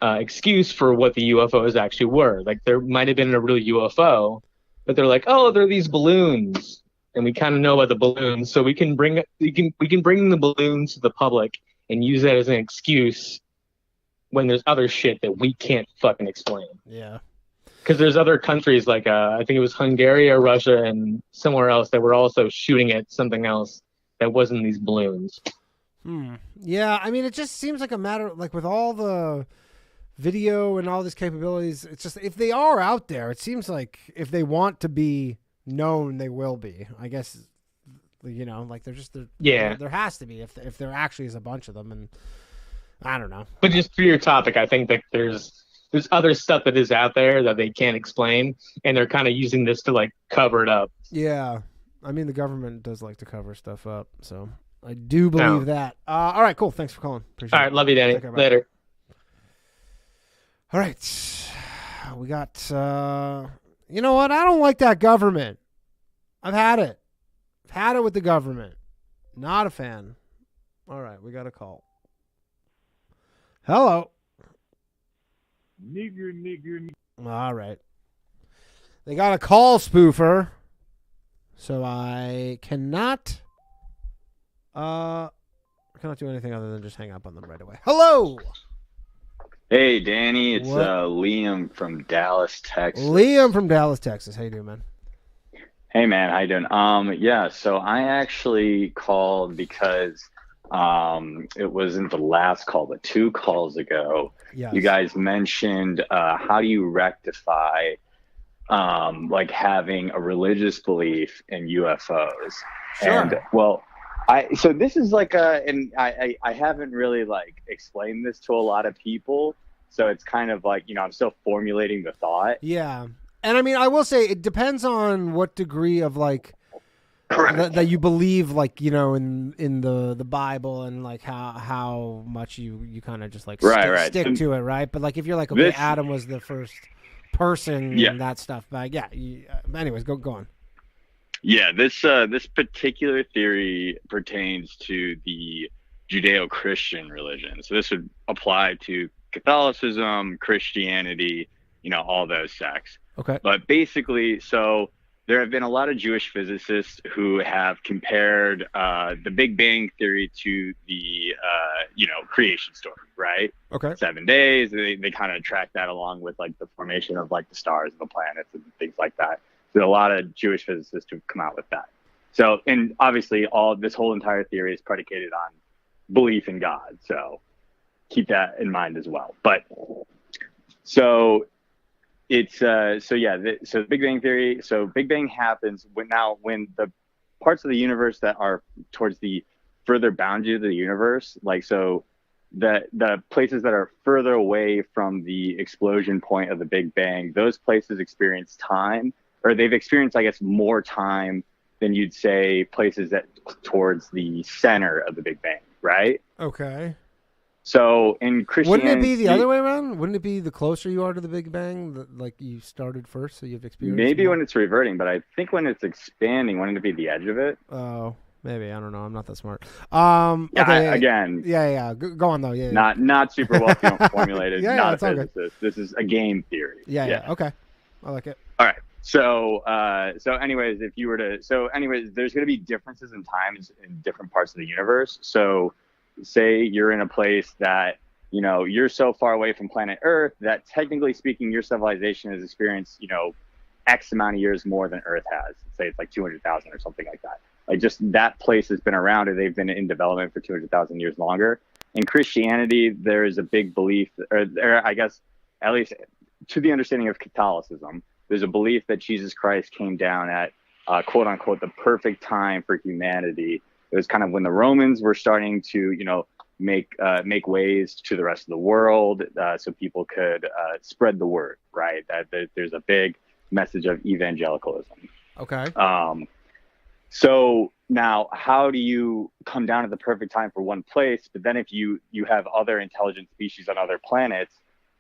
excuse for what the UFOs actually were. Like there might have been a real UFO, but they're like, oh, they're these balloons, and we kind of know about the balloons, so we can bring the balloons to the public and use that as an excuse when there's other shit that we can't fucking explain. Yeah. Because there's other countries like I think it was Hungary or Russia and somewhere else that were also shooting at something else that wasn't these balloons. Yeah, I mean, it just seems like a matter like with all the video and all these capabilities. It's just if they are out there, it seems like if they want to be known, they will be. I guess like there has to be if there actually is a bunch of them, and I don't know. But just for your topic, I think that there's other stuff that is out there that they can't explain, and they're kind of using this to like cover it up. Yeah. I mean, the government does like to cover stuff up, so I do believe that. All right, cool. Thanks for calling. Appreciate it. All right, love you, Danny. Okay, later. All right. We got, you know what? I don't like that government. I've had it. I've had it with the government. Not a fan. All right, we got a call. Hello. Nigger. All right. They got a call spoofer, so I cannot do anything other than just hang up on them right away. Hello. Hey, Danny. It's Liam from Dallas, Texas. Liam from Dallas, Texas. How you doing, man? Hey, man. How you doing? Yeah. So I actually called because it wasn't the last call, but 2 calls ago, you guys mentioned how do you rectify like having a religious belief in UFOs. Sure. And so this is like and I haven't really like explained this to a lot of people, so it's kind of like, I'm still formulating the thought. Yeah. And I mean, I will say it depends on what degree of like that you believe, like, in the Bible, and like how much you kind of just like stick to it, right? But like if you're like, okay, Adam was the first person and that stuff, but anyways, go on. Yeah, this particular theory pertains to the Judeo-Christian religion. So this would apply to Catholicism, Christianity, all those sects. Okay. But basically, so there have been a lot of Jewish physicists who have compared the Big Bang theory to the creation story, right? Okay. 7 days. They kind of track that along with like the formation of like the stars and the planets and things like that. So a lot of Jewish physicists have come out with that. So, and obviously this whole entire theory is predicated on belief in God. So keep that in mind as well. But so it's so the Big Bang theory. So Big Bang happens when the parts of the universe that are towards the further boundary of the universe, like so the places that are further away from the explosion point of the Big Bang, those places experience time, or they've experienced, I guess, more time then you'd say places that towards the center of the Big Bang, right? Okay. So in Christianity, wouldn't it be the other way around? Wouldn't it be the closer you are to the Big Bang, like you started first, so you've experienced? Maybe more? when it's reverting, but I think when it's expanding, wouldn't it be the edge of it? Oh, maybe. I don't know. I'm not that smart. Again. Yeah. Go on though. Yeah. Not super well formulated. Yeah, not it's a all good. physicist. This is a game theory. Yeah. Okay. I like it. All right. So anyways, there's going to be differences in times in different parts of the universe. So say you're in a place that, you're so far away from planet Earth that technically speaking, your civilization has experienced, X amount of years more than Earth has. Say it's like 200,000 or something like that. Like just that place has been around, or they've been in development for 200,000 years longer. In Christianity, there is a big belief, or I guess, at least to the understanding of Catholicism, there's a belief that Jesus Christ came down at, quote unquote, the perfect time for humanity. It was kind of when the Romans were starting to, make ways to the rest of the world, so people could spread the word, right? That there's a big message of evangelicalism. Okay. So now, how do you come down at the perfect time for one place? But then if you have other intelligent species on other planets,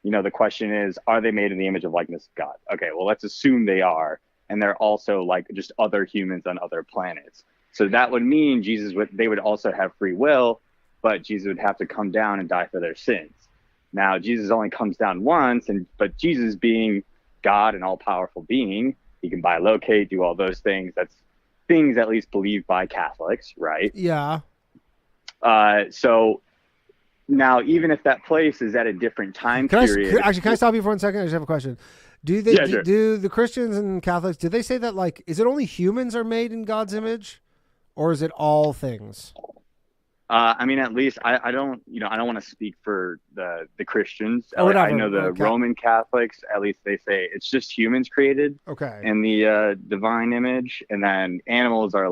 the question is, are they made in the image of likeness of God? Okay, well, let's assume they are, and they're also like just other humans on other planets. So that would mean they would also have free will, but Jesus would have to come down and die for their sins. Now, Jesus only comes down once, but Jesus being God, an all-powerful being, he can bilocate, do all those things. That's things at least believed by Catholics, right? Yeah. So now, even if that place is at a different time period... Can I stop you for 1 second? I just have a question. Do the Christians and Catholics, do they say that, like, is it only humans are made in God's image? Or is it all things? At least I don't want to speak for the Christians. Whatever. I know the Roman Catholics, at least they say it's just humans created in the divine image. And then animals are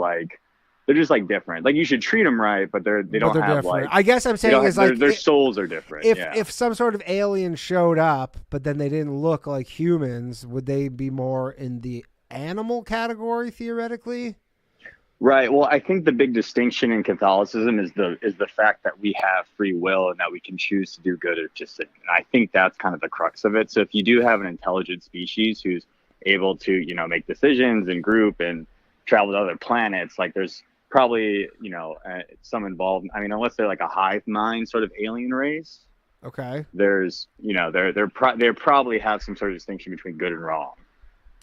they're just different. Like you should treat them right, but they don't have different. I guess I'm saying is their souls are different. If some sort of alien showed up, but then they didn't look like humans, would they be more in the animal category theoretically? Right. Well, I think the big distinction in Catholicism is the fact that we have free will and that we can choose to do good or to sin. And I think that's kind of the crux of it. So if you do have an intelligent species who's able to, make decisions and group and travel to other planets, there's probably, some involved. I mean, unless they're like a hive mind sort of alien race. Okay. There's, they probably have some sort of distinction between good and wrong.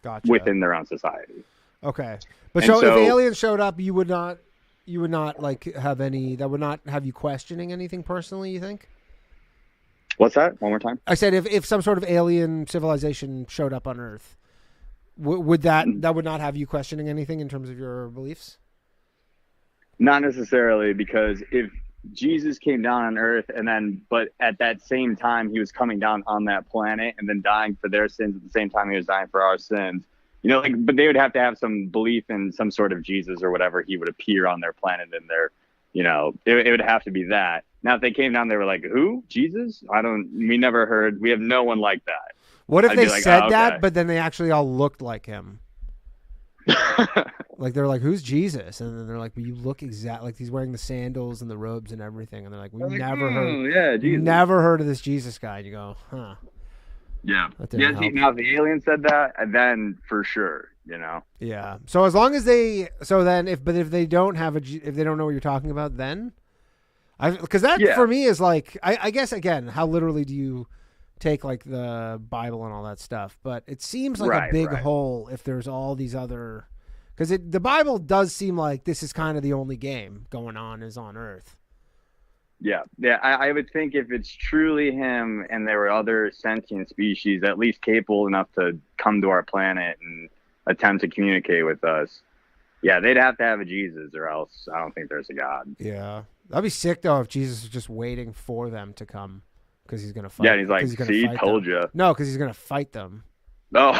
Gotcha. Within their own society. Okay. But so if aliens showed up, you would not have any, that would not have you questioning anything personally, you think? What's that? One more time? I said if some sort of alien civilization showed up on Earth, would that would not have you questioning anything in terms of your beliefs? Not necessarily, because if Jesus came down on Earth but at that same time he was coming down on that planet and then dying for their sins at the same time he was dying for our sins, but they would have to have some belief in some sort of Jesus or whatever. He would appear on their planet and it would have to be that. Now, if they came down, they were like, who? Jesus? We never heard. We have no one like that. What if they said that, but then they actually all looked like him? They're like, who's Jesus? And then they're like, well, you look exactly like he's wearing the sandals and the robes and everything. And they're like, we never heard of this Jesus guy. And you go, huh. Yeah. Now, if the alien said that, then for sure, Yeah. So as long as if they don't if they don't know what you're talking about, then because that for me is I guess again, how literally do you take the Bible and all that stuff? But it seems like a big hole if there's all these other, because the Bible does seem like this is kind of the only game going on is on Earth. Yeah. I would think if it's truly him and there were other sentient species at least capable enough to come to our planet and attempt to communicate with us, they'd have to have a Jesus, or else I don't think there's a God. Yeah, that'd be sick though if Jesus was just waiting for them to come because he's gonna fight. Yeah, and he's like, "See, told you." No, because he's gonna fight them. Oh.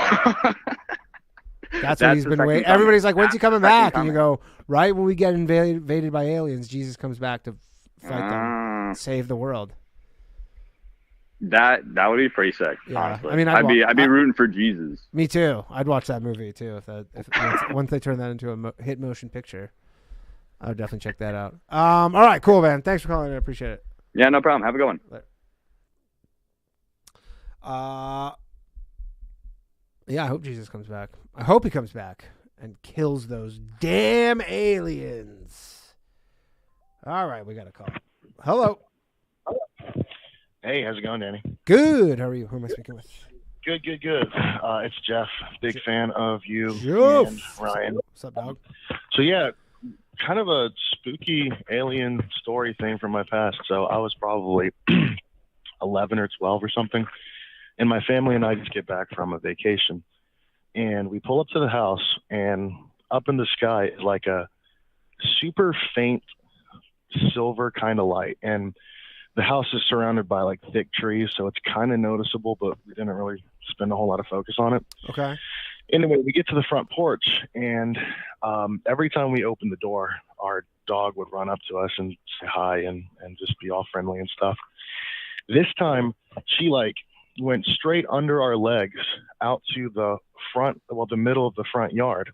That's what he's been waiting. Everybody's like, when's he coming back? And you go, right when we get invaded by aliens, Jesus comes back to fight them, save the world. That would be pretty sick. Yeah. Honestly, I mean, I'd be rooting for Jesus. Me too. I'd watch that movie too once they turn that into a hit motion picture. I would definitely check that out. All right, cool, man. Thanks for calling. I appreciate it. Yeah, no problem. Have a good one. Yeah, I hope Jesus comes back. I hope he comes back and kills those damn aliens. All right, we got a call. Hello. Hey, how's it going, Danny? Good. How are you? Who am I speaking with? Good. It's Jeff. Big fan of you Jeff. and Ryan. What's up, dog? So, yeah, kind of a spooky alien story thing from my past. So I was probably 11 or 12 or something. And my family and I just get back from a vacation. And we pull up to the house, and up in the sky is like a super faint silver kind of light. And the house is surrounded by like thick trees, so it's kind of noticeable, but we didn't really spend a whole lot of focus on it. Okay. Anyway, we get to the front porch, and every time we open the door, our dog would run up to us and say hi and just be all friendly and stuff. This time, she like went straight under our legs out to the the middle of the front yard,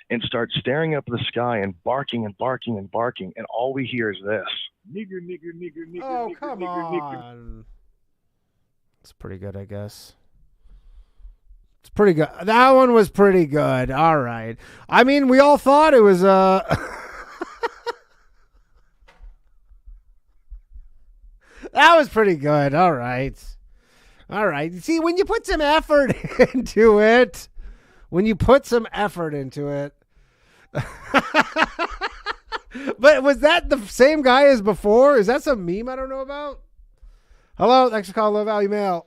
and started staring up at the sky and barking and barking and barking, and all we hear is this. Nigger, nigger, nigger, nigger, Oh, nigger, come nigger, nigger. on. It's pretty good, I guess. It's pretty good. That one was pretty good. All right. I mean, we all thought it was that was pretty good. All right. All right. See, when you put some effort into it, But was that the same guy as before? Is that some meme I don't know about? Hello, thanks for calling Low Value Mail.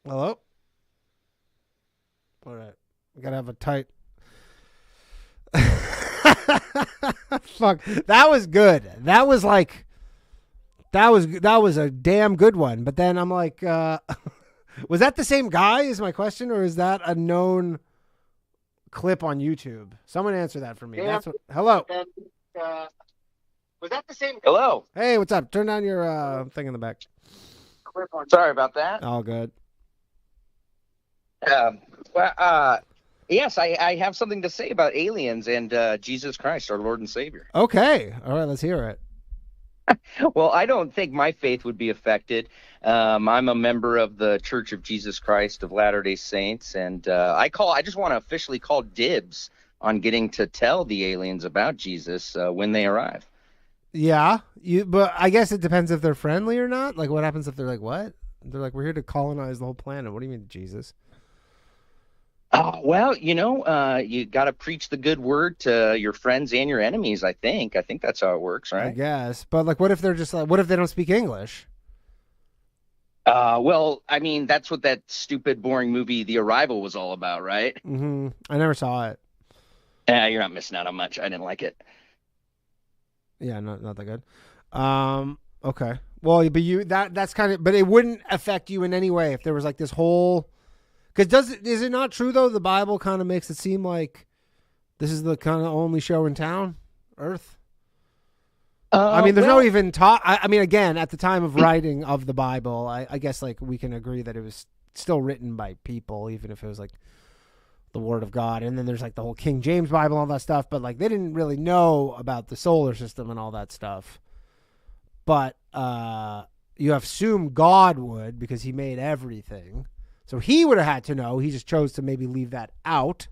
Hello? All right. We got to have a tight... Fuck. That was good. That was like... That was a damn good one. But then I'm like... was that the same guy is my question? Or is that a known... clip on YouTube? Someone answer that for me. Yeah. Hello. Was that the same? Hello. Hey, what's up? Turn down your thing in the back. Sorry about that. All good. Yes, I have something to say about aliens and Jesus Christ, our Lord and Savior. Okay. All right, let's hear it. Well, I don't think my faith would be affected. I'm a member of the Church of Jesus Christ of Latter-day Saints, and I just want to officially call dibs on getting to tell the aliens about Jesus when they arrive. Yeah, but I guess it depends if they're friendly or not. Like, what happens if they're like, what? They're like, we're here to colonize the whole planet. What do you mean, Jesus? Well, you got to preach the good word to your friends and your enemies, I think. I think that's how it works, right? I guess. But, like, what if they're just like, what if they don't speak English? Well, I mean, that's what that stupid, boring movie, The Arrival, was all about, right? Mm-hmm. I never saw it. You're not missing out on much. I didn't like it. Yeah, not that good. Okay. Well, but that's kind of, but it wouldn't affect you in any way if there was like this whole, because is it not true though? The Bible kind of makes it seem like this is the kind of only show in town, Earth. I mean, there's no even talk. I mean, again, at the time of writing of the Bible, I guess like we can agree that it was still written by people, even if it was like the Word of God. And then there's like the whole King James Bible, all that stuff. But like they didn't really know about the solar system and all that stuff. But you assume God would, because he made everything. So he would have had to know. He just chose to maybe leave that out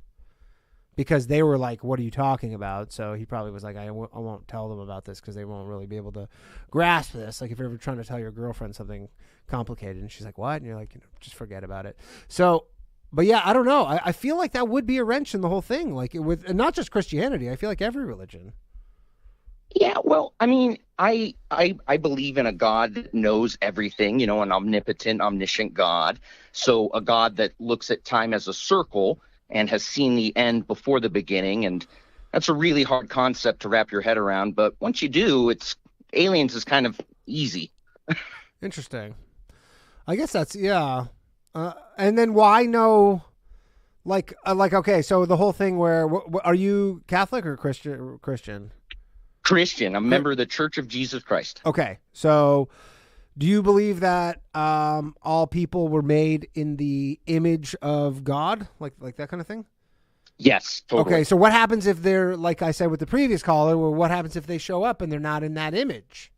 because they were like, what are you talking about? So he probably was like, I won't tell them about this because they won't really be able to grasp this. Like if you're ever trying to tell your girlfriend something complicated and she's like, what? And you're like, just forget about it. So, but yeah, I don't know. I feel like that would be a wrench in the whole thing. Like and not just Christianity. I feel like every religion. Yeah, well, I mean, I believe in a God that knows everything, an omnipotent, omniscient God. So a God that looks at time as a circle and has seen the end before the beginning. And that's a really hard concept to wrap your head around. But once you do, aliens is kind of easy. Interesting. I guess that's, yeah. And then why no, okay, so the whole thing where, are you Catholic or Christian? Christian. I'm a member of the Church of Jesus Christ. Okay, so do you believe that all people were made in the image of God, like that kind of thing? Yes, totally. Okay, so what happens if they're, like I said with the previous caller, or what happens if they show up and they're not in that image?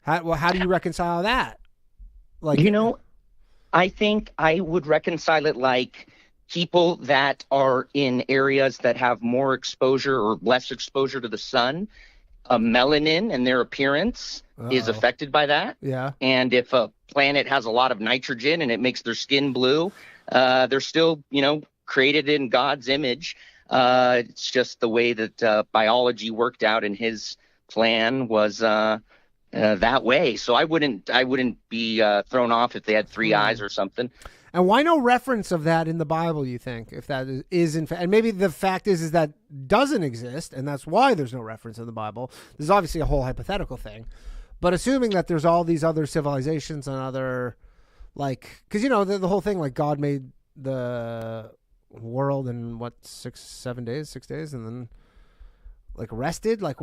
How do you reconcile that? Like, I think I would reconcile it like people that are in areas that have more exposure or less exposure to the sun, melanin and their appearance is affected by that. Yeah. And if a planet has a lot of nitrogen and it makes their skin blue, they're still, created in God's image. It's just the way that biology worked out, and his plan was that way. So I wouldn't be thrown off if they had three eyes or something. And why no reference of that in the Bible, you think, if that is in fact, and maybe the fact is that doesn't exist, and that's why there's no reference in the Bible. There's obviously a whole hypothetical thing, but assuming that there's all these other civilizations and other, like, because, the whole thing, like, God made the world in, 6 days, and then, like, rested? Like,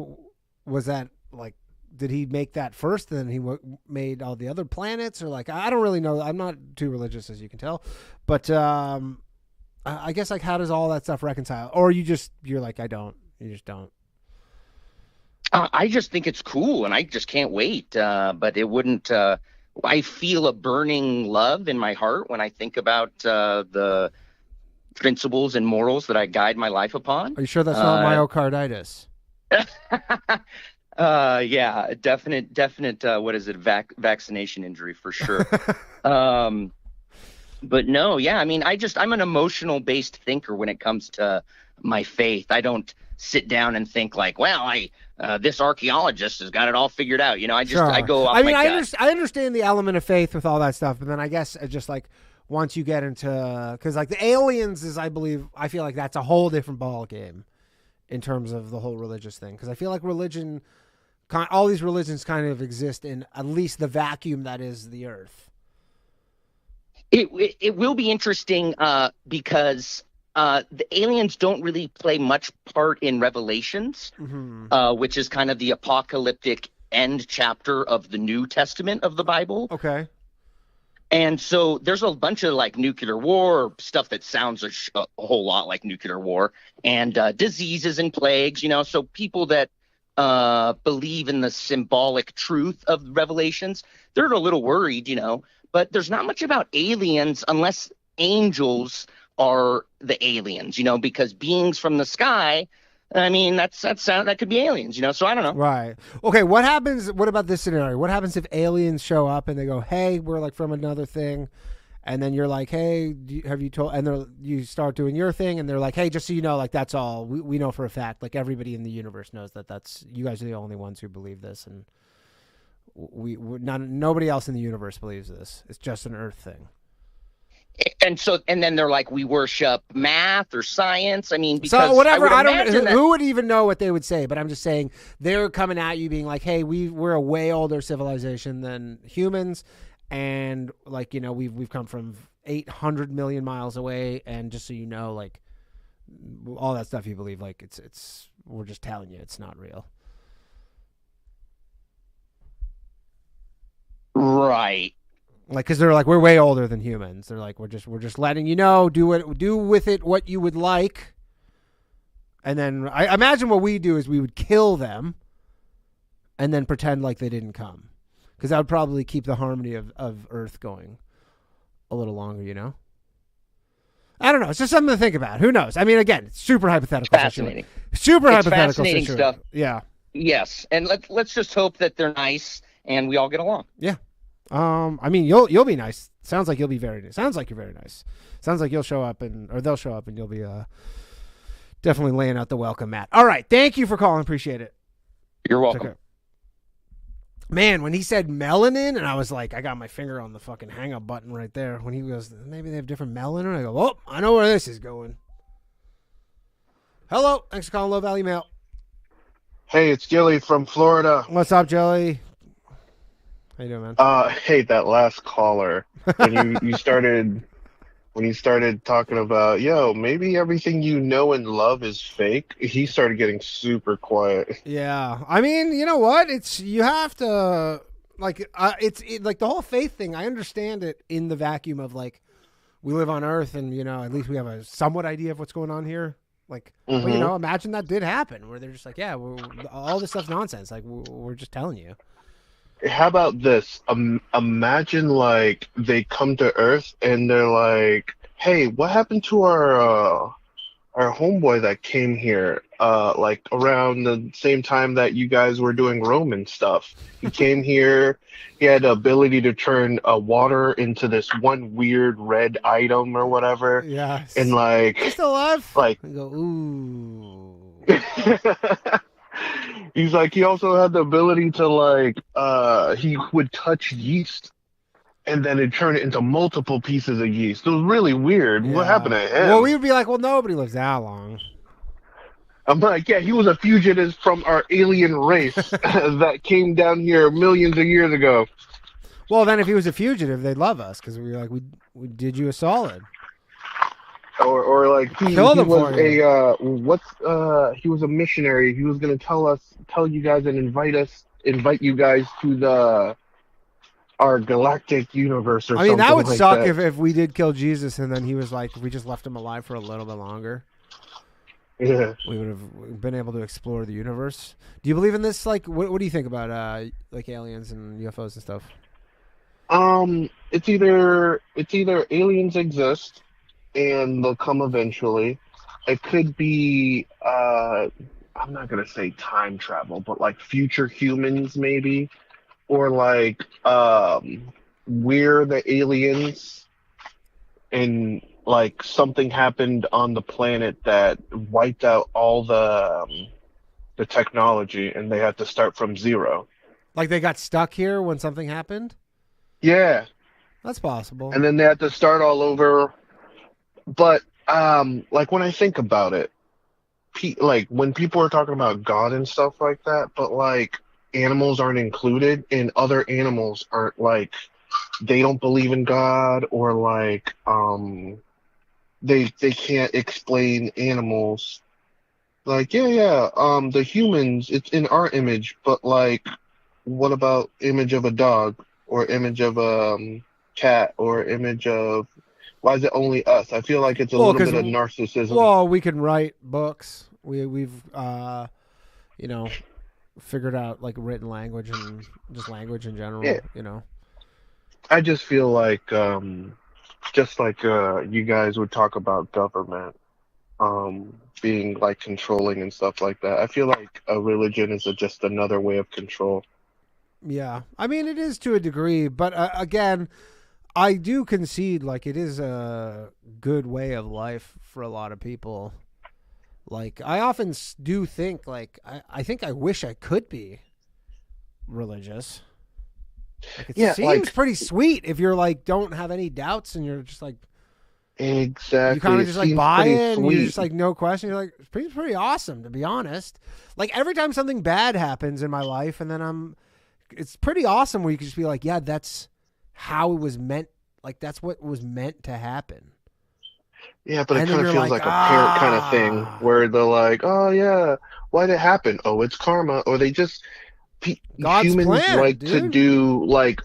was that, like, did he make that first, and then he made all the other planets, or like, I don't really know. I'm not too religious, as you can tell, but I guess, like, how does all that stuff reconcile? Or you're like, you just don't. I just think it's cool, and I just can't wait. But it wouldn't. I feel a burning love in my heart when I think about the principles and morals that I guide my life upon. Are you sure that's not myocarditis? Yeah, definite. What is it? Vaccination injury for sure. But no, yeah. I mean, I'm an emotional based thinker when it comes to my faith. I don't sit down and think like, well, this archaeologist has got it all figured out. I go off. I understand the element of faith with all that stuff, but then I guess just like once you get into, because like the aliens is, I feel like that's a whole different ball game in terms of the whole religious thing. Because I feel like religion, all these religions kind of exist in at least the vacuum that is the earth. It will be interesting because the aliens don't really play much part in Revelations, which is kind of the apocalyptic end chapter of the New Testament of the Bible. Okay. And so there's a bunch of like nuclear war stuff that sounds a whole lot like nuclear war, and diseases and plagues, so people that believe in the symbolic truth of Revelations, they're a little worried, but there's not much about aliens unless angels are the aliens, because beings from the sky, I mean, that could be aliens, so I don't know. Right. Okay, what about this scenario? What happens if aliens show up and they go, hey, we're like from another thing, and then you're like, hey, have you told, and you start doing your thing, and they're like, hey, just so you know, like, that's all, we know for a fact, like, everybody in the universe knows that's, you guys are the only ones who believe this, and nobody else in the universe believes this. It's just an Earth thing. And then they're like, we worship math or science. I mean, because so whatever. I don't. Who would even know what they would say? But I'm just saying they're coming at you, being like, "Hey, we're a way older civilization than humans, and like we've come from 800 million miles away, and just so you know, like all that stuff you believe, like it's we're just telling you it's not real." Right. Like, because they're like, we're way older than humans. They're like, we're just letting you know, do with it what you would like. And then I imagine what we do is we would kill them and then pretend like they didn't come. Because that would probably keep the harmony of Earth going a little longer, I don't know. It's just something to think about. Who knows? I mean, again, it's super hypothetical. Fascinating. Fascinating stuff. Yeah. Yes. And let's just hope that they're nice and we all get along. Yeah. I mean, you'll be nice. Sounds like you'll be very nice. Sounds like you're very nice. Sounds like you'll show up or they'll show up and you'll be definitely laying out the welcome mat. All right. Thank you for calling. Appreciate it. You're welcome. Man, when he said melanin, and I was like, I got my finger on the fucking hang up button right there. When he goes, maybe they have different melanin. I go, oh, I know where this is going. Hello. Thanks for calling Low Value Mail. Hey, it's Gilly from Florida. What's up, Jelly? How you doing, man? Hey, that last caller, when you started when he started talking about, yo, maybe everything you know and love is fake, he started getting super quiet. Yeah, I mean, you know what? You have to like like the whole faith thing. I understand it in the vacuum of like we live on Earth, and at least we have a somewhat idea of what's going on here. Like, but, imagine that did happen, where they're just like, yeah, all this stuff's nonsense. Like, we're just telling you. How about this? Imagine like they come to Earth and they're like, "Hey, what happened to our homeboy that came here like around the same time that you guys were doing Roman stuff? He came here. He had the ability to turn water into this one weird red item or whatever. Yeah, and like he's still alive. Like, we go, ooh." He's like, he also had the ability to like, he would touch yeast and then it'd turn it into multiple pieces of yeast. It was really weird. Yeah. What happened to him? Well, we would be like, well, nobody lives that long. I'm like, yeah, he was a fugitive from our alien race that came down here millions of years ago. Well, then if he was a fugitive, they'd love us because we were like, we did you a solid. Or like he was he was a missionary. He was gonna tell you guys and invite you guys to our galactic universe or something. I mean, that would like suck that. if we did kill Jesus and then he was like, if we just left him alive for a little bit longer. Yeah, we would have been able to explore the universe. Do you believe in this? Like, what do you think about like aliens and UFOs and stuff? It's either aliens exist and they'll come eventually. It could be I'm not gonna say time travel, but like future humans maybe, or like we're the aliens and like something happened on the planet that wiped out all the technology and they had to start from zero. Like they got stuck here when something happened? Yeah. That's possible. And then they had to start all over. But like when I think about it, like when people are talking about God and stuff like that, but like animals aren't included and other animals aren't like, they don't believe in God or like they can't explain animals. Like the humans, it's in our image, but like what about image of a dog or image of a cat or image of, why is it only us? I feel like it's a little bit of narcissism. Well, we can write books. We've figured out like written language and just language in general. Yeah. I just feel like just like you guys would talk about government being like controlling and stuff like that. I feel like a religion is just another way of control. Yeah, I mean it is to a degree, but again, I do concede like it is a good way of life for a lot of people. Like I often do think like I think I wish I could be religious. Like, it seems pretty sweet if you're like don't have any doubts and you're just like exactly. You kind of just like buy it and you're just like no question. You're like it's pretty awesome to be honest. Like every time something bad happens in my life and then it's pretty awesome where you can just be like, yeah, that's how it was meant. Like that's what was meant to happen. Yeah, but it kind of feels like a parent kind of thing where they're like, oh yeah, why'd it happen? Oh, it's karma. Or they just humans like to do like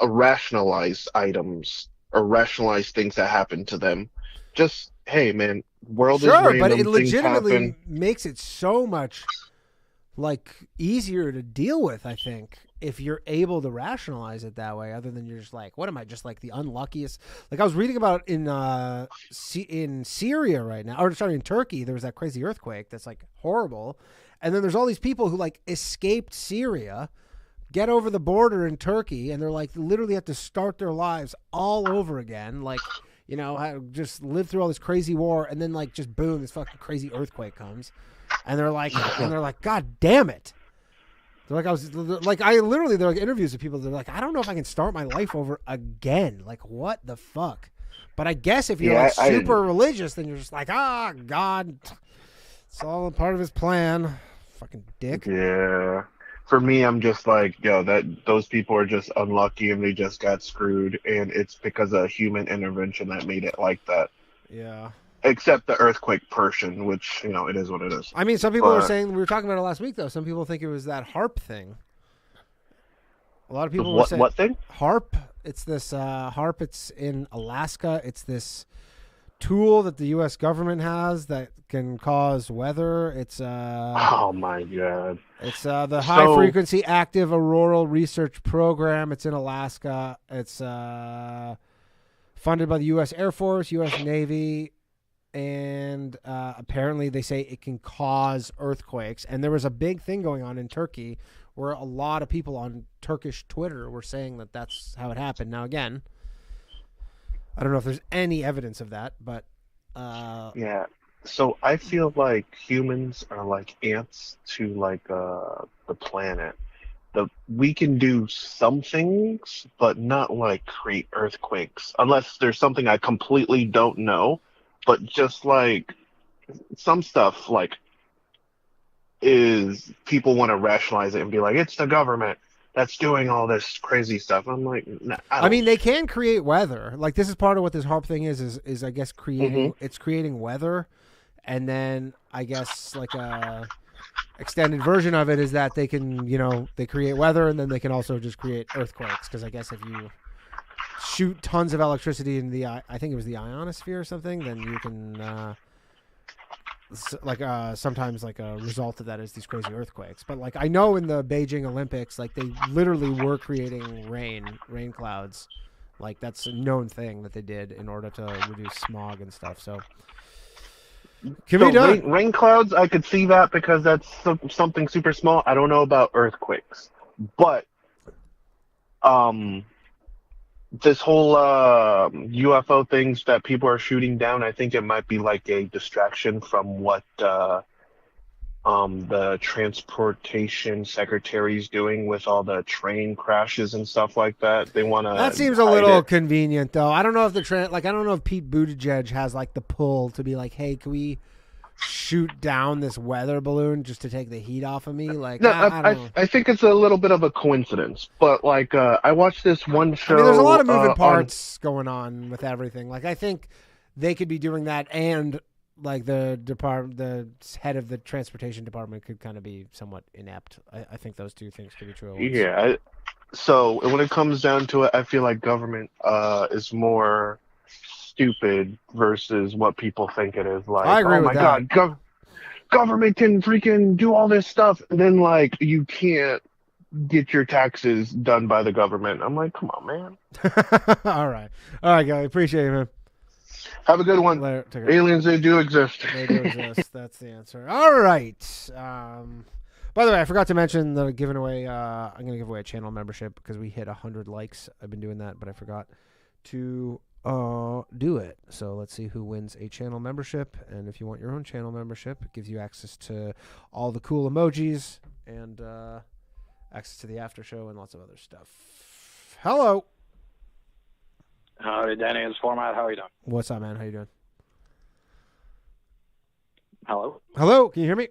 rationalize items or rationalize things that happen to them. Just hey, man, world is random. But it legitimately happen. Makes it so much like easier to deal with. I think if you're able to rationalize it that way, other than you're just like, what am I, just like the unluckiest? Like I was reading about in Syria right now, or sorry, in Turkey, there was that crazy earthquake that's like horrible. And then there's all these people who like escaped Syria, get over the border in Turkey, and they're like literally have to start their lives all over again. Like, just live through all this crazy war. And then like, just boom, this fucking crazy earthquake comes. And they're like, God damn it. They're like, they're like interviews with people. They're like, I don't know if I can start my life over again. Like, what the fuck? But I guess if you're super religious, then you're just like, God, it's all a part of his plan. Fucking dick. Yeah. for me, I'm just like, yo, that those people are just unlucky and they just got screwed, and it's because of human intervention that made it like that. Yeah. Except the earthquake portion, which, it is what it is. I mean, some people are saying, we were talking about it last week, though. Some people think it was that HARP thing. A lot of people were saying. What thing? HARP. It's this HARP. It's in Alaska. It's this tool that the U.S. government has that can cause weather. It's oh my god. It's the High Frequency Active Auroral Research Program. It's in Alaska. It's funded by the U.S. Air Force, U.S. Navy. And apparently they say it can cause earthquakes. And there was a big thing going on in Turkey where a lot of people on Turkish Twitter were saying that that's how it happened. Now, again, I don't know if there's any evidence of that, but... yeah. So I feel like humans are like ants to like the planet. We can do some things, but not like create earthquakes. Unless there's something I completely don't know. But just like some stuff, like is people want to rationalize it and be like, it's the government that's doing all this crazy stuff. I'm like, nah, I mean, they can create weather. Like this is part of what this HARP thing is I guess creating. It's creating weather, and then I guess like a extended version of it is that they can they create weather and then they can also just create earthquakes because I guess if you shoot tons of electricity in I think it was the ionosphere or something, then you can sometimes like a result of that is these crazy earthquakes. But like I know in the Beijing Olympics, like they literally were creating rain clouds. Like that's a known thing that they did in order to reduce smog and stuff. So can be done. Rain clouds, I could see that because that's something super small. I don't know about earthquakes, but this whole UFO things that people are shooting down, I think it might be like a distraction from what the transportation secretary is doing with all the train crashes and stuff like that. They want to. That seems a little convenient, though. I don't know if I don't know if Pete Buttigieg has like the pull to be like, hey, can we shoot down this weather balloon just to take the heat off of me? Like, no, I don't know. I think it's a little bit of a coincidence, but like I watched this one show. I mean, there's a lot of moving parts going on with everything. Like, I think they could be doing that, and like the head of the transportation department could kind of be somewhat inept. I think those two things could be true. Yeah. So when it comes down to it, I feel like government is more stupid versus what people think it is. Like, I agree oh my god, government can freaking do all this stuff, and then like you can't get your taxes done by the government. I'm like, come on, man. all right, guy. Appreciate you, man. Have a good one. Later. Aliens, they do exist. They do exist. That's the answer. All right. By the way, I forgot to mention the giving away. I'm going to give away a channel membership because we hit 100 likes. I've been doing that, but I forgot to do it. So let's see who wins a channel membership. And if you want your own channel membership, it gives you access to all the cool emojis and access to the after show and lots of other stuff. Hello. Howdy, Danny. It's Format. How are you doing? What's up, man? How you doing? Hello? Hello. Can you hear me?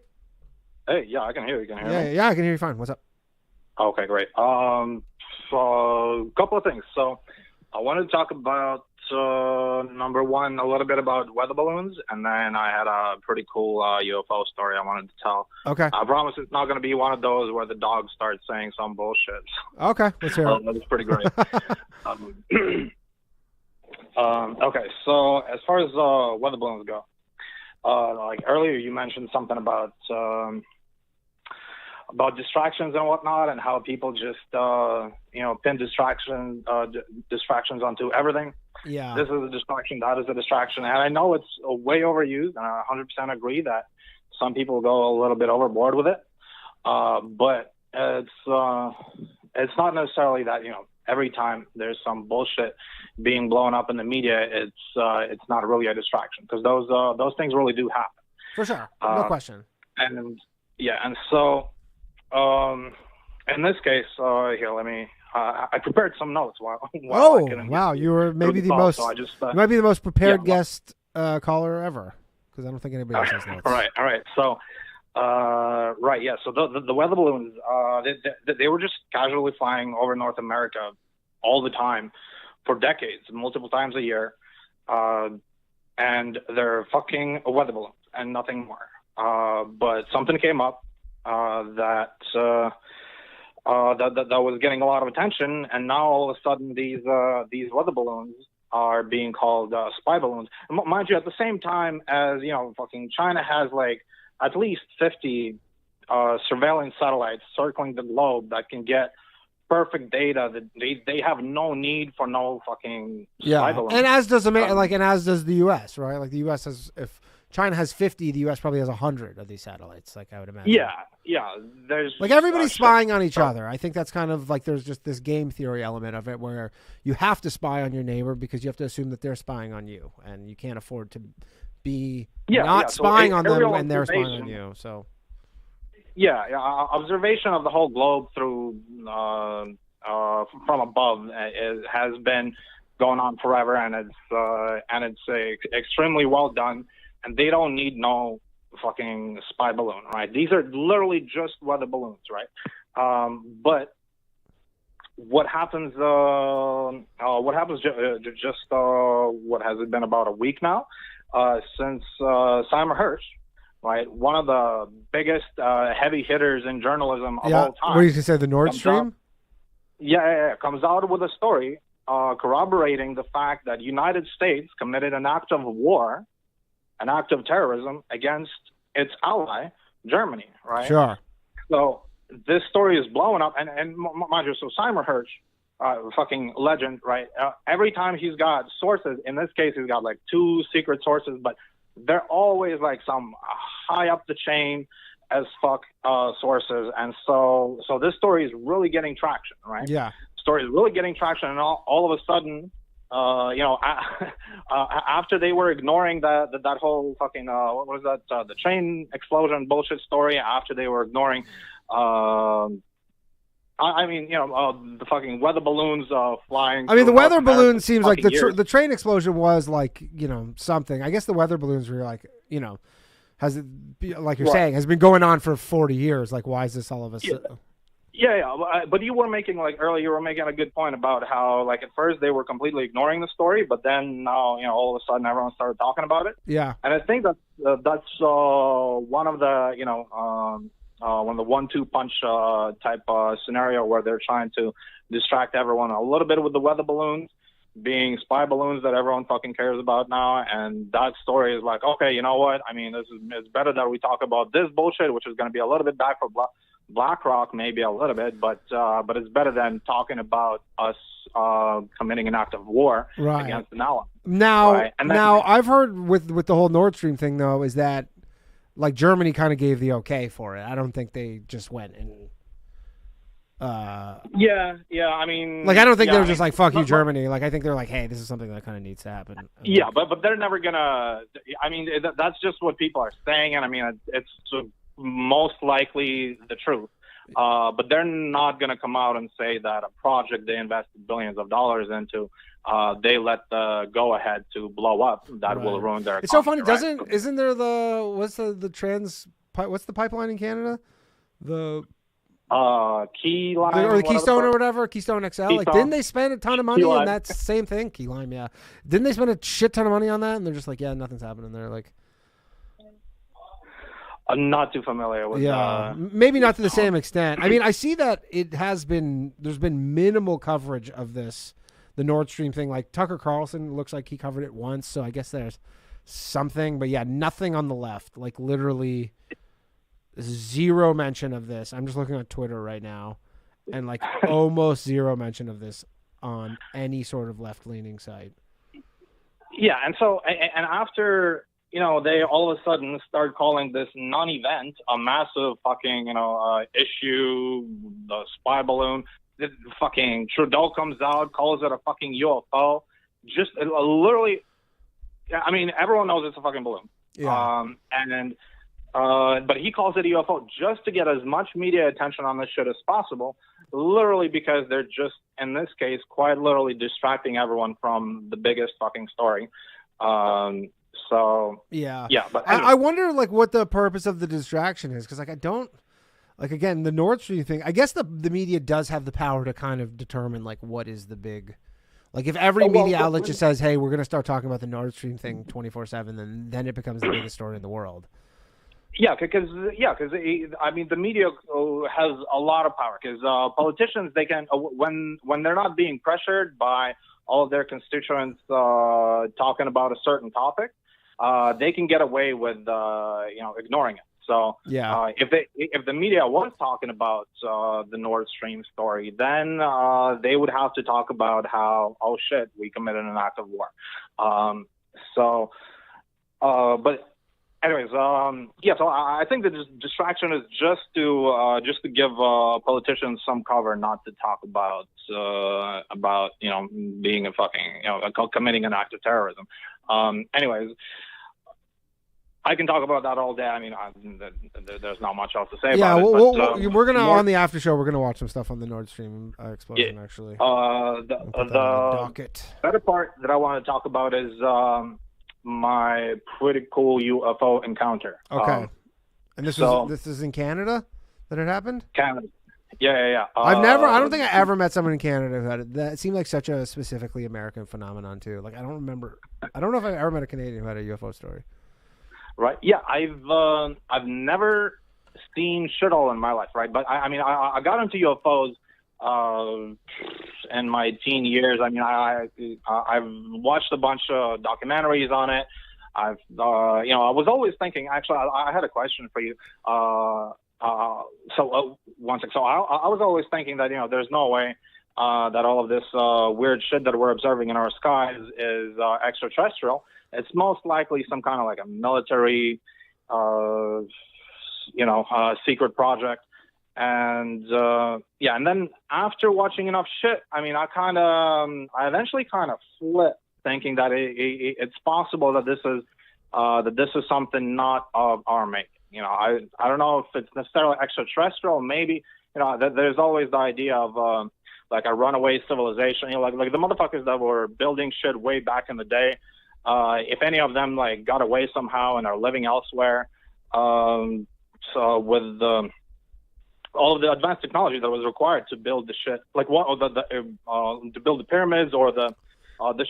Hey, yeah, I can hear you. Can you hear me? Yeah, I can hear you fine. What's up? Okay, great. So a couple of things. So I wanted to talk about, number one, a little bit about weather balloons, and then I had a pretty cool UFO story I wanted to tell. Okay. I promise it's not going to be one of those where the dog starts saying some bullshit. Okay, let's hear it. That was pretty great. Okay, so as far as weather balloons go, like earlier you mentioned something about distractions and whatnot, and how people just pin distractions onto everything. Yeah. This is a distraction, that is a distraction, and I know it's way overused, and I 100% agree that some people go a little bit overboard with it. But it's not necessarily that every time there's some bullshit being blown up in the media, it's not really a distraction, because those things really do happen. For sure, no question. And yeah, and so in this case, here, let me. I prepared some notes while wow, you were maybe the most. So you might be the most prepared guest caller ever, because I don't think anybody else has notes. All right. So Right. Yeah. So the weather balloons, they were just casually flying over North America all the time for decades, multiple times a year, and they're fucking weather balloons and nothing more. But something came up that was getting a lot of attention, and now all of a sudden these weather balloons are being called spy balloons. And mind you, at the same time as fucking China has like at least 50 surveillance satellites circling the globe that can get perfect data. That they have no need for no fucking spy balloons. And as does and as does the U.S. right? Like the U.S. has, if China has 50, the U.S. probably has 100 of these satellites. Like I would imagine. Yeah. There's like everybody's spying on each other. I think that's kind of like there's just this game theory element of it where you have to spy on your neighbor because you have to assume that they're spying on you, and you can't afford to be not spying on them when they're spying on you. So observation of the whole globe through from above has been going on forever, and it's extremely well done, and they don't need no fucking spy balloon, right? These are literally just weather balloons, right? But what happens just what has it been, about a week now since Simon Hirsch, right, one of the biggest heavy hitters in journalism of all time. What did you say, the Nord Stream? Comes out with a story corroborating the fact that United States committed an act of war, an act of terrorism against its ally, Germany, right? Sure. So this story is blowing up, and mind you, so Simon Hirsch, fucking legend, right? Every time he's got sources, in this case, he's got like 2 secret sources, but they're always like some high up the chain as fuck sources, and so this story is really getting traction, right? Yeah. Story is really getting traction, and all of a sudden, after they were ignoring that whole fucking what was that, the train explosion bullshit story, after they were ignoring the fucking weather balloons flying. I mean, the weather balloon seems like the train explosion was like, something. I guess the weather balloons were like, has it, like you're saying, has been going on for 40 years. Like, why is this all of a sudden? But you were making, like earlier, you were making a good point about how, like, at first they were completely ignoring the story, but then now, all of a sudden everyone started talking about it. Yeah. And I think that's one of the, when the 1-2 punch type scenario where they're trying to distract everyone a little bit with the weather balloons being spy balloons that everyone fucking cares about now. And that story is like, okay, you know what? I mean, it's better that we talk about this bullshit, which is going to be a little bit bad for BlackRock, maybe a little bit, but it's better than talking about us committing an act of war against an ally. Now, I've heard with the whole Nord Stream thing, though, is that like Germany kind of gave the okay for it. I don't think they just went and. I mean, like I don't think they were just like fuck you, Germany. Like I think they're like, hey, this is something that kind of needs to happen. But they're never gonna. I mean, that's just what people are saying, and I mean, it's most likely the truth. But they're not going to come out and say that a project they invested billions of dollars into, they let the go ahead to blow up. That will ruin their economy. It's so funny. Isn't there what's the pipeline in Canada? The Key Line or the Keystone or whatever, Keystone XL. Keystone. Like, didn't they spend a ton of money on that same thing? Key Lime, yeah. Didn't they spend a shit ton of money on that? And they're just like, yeah, nothing's happening there. Like, I'm not too familiar with. Maybe not to the same extent. I mean, I see that there's been minimal coverage of this, the Nord Stream thing. Like Tucker Carlson looks like he covered it once, so I guess there's something. But yeah, nothing on the left. Like literally zero mention of this. I'm just looking on Twitter right now, and like almost zero mention of this on any sort of left-leaning site. Yeah, and so after. They all of a sudden start calling this non-event a massive fucking, issue, the spy balloon. Fucking Trudeau comes out, calls it a fucking UFO. Just literally, I mean, everyone knows it's a fucking balloon. Yeah. But he calls it a UFO just to get as much media attention on this shit as possible, literally because they're just, in this case, quite literally distracting everyone from the biggest fucking story. So yeah. But I wonder like what the purpose of the distraction is, because like I don't like, again, the Nord Stream thing. I guess the media does have the power to kind of determine like what is the big. Like if every media outlet just says, "Hey, we're going to start talking about the Nord Stream thing 24/7," then it becomes the biggest story in the world. Yeah, because I mean the media has a lot of power, because politicians, they can when they're not being pressured by all of their constituents talking about a certain topic, they can get away with ignoring it. So if the media was talking about the Nord Stream story, then they would have to talk about how, oh shit, we committed an act of war. But anyways, so I think the distraction is just to give politicians some cover not to talk about being a fucking committing an act of terrorism. Anyways, I can talk about that all day. I mean, there's not much else to say about it. We're gonna on the after show. We're gonna watch some stuff on the Nord Stream explosion. Actually, the better part that I want to talk about is my pretty cool UFO encounter. Okay, and this is in Canada that it happened. Canada. Yeah. I don't think I ever met someone in Canada who had it. That seemed like such a specifically American phenomenon too. Like I don't know if I ever met a Canadian who had a UFO story. Right. Yeah, I've never seen shit all in my life, right? But I got into UFOs in my teen years. I mean, I've watched a bunch of documentaries on it. I was always thinking. Actually, I had a question for you. One sec. So I was always thinking that there's no way that all of this weird shit that we're observing in our skies is extraterrestrial. It's most likely some kind of like a military, secret project. And and then after watching enough shit, I mean, I eventually kind of flipped, thinking that it's possible that this is something not of our making. I don't know if it's necessarily extraterrestrial. Maybe there's always the idea of like a runaway civilization. Like the motherfuckers that were building shit way back in the day. If any of them like got away somehow and are living elsewhere, so with all of the advanced technology that was required to build the shit, like to build the pyramids or the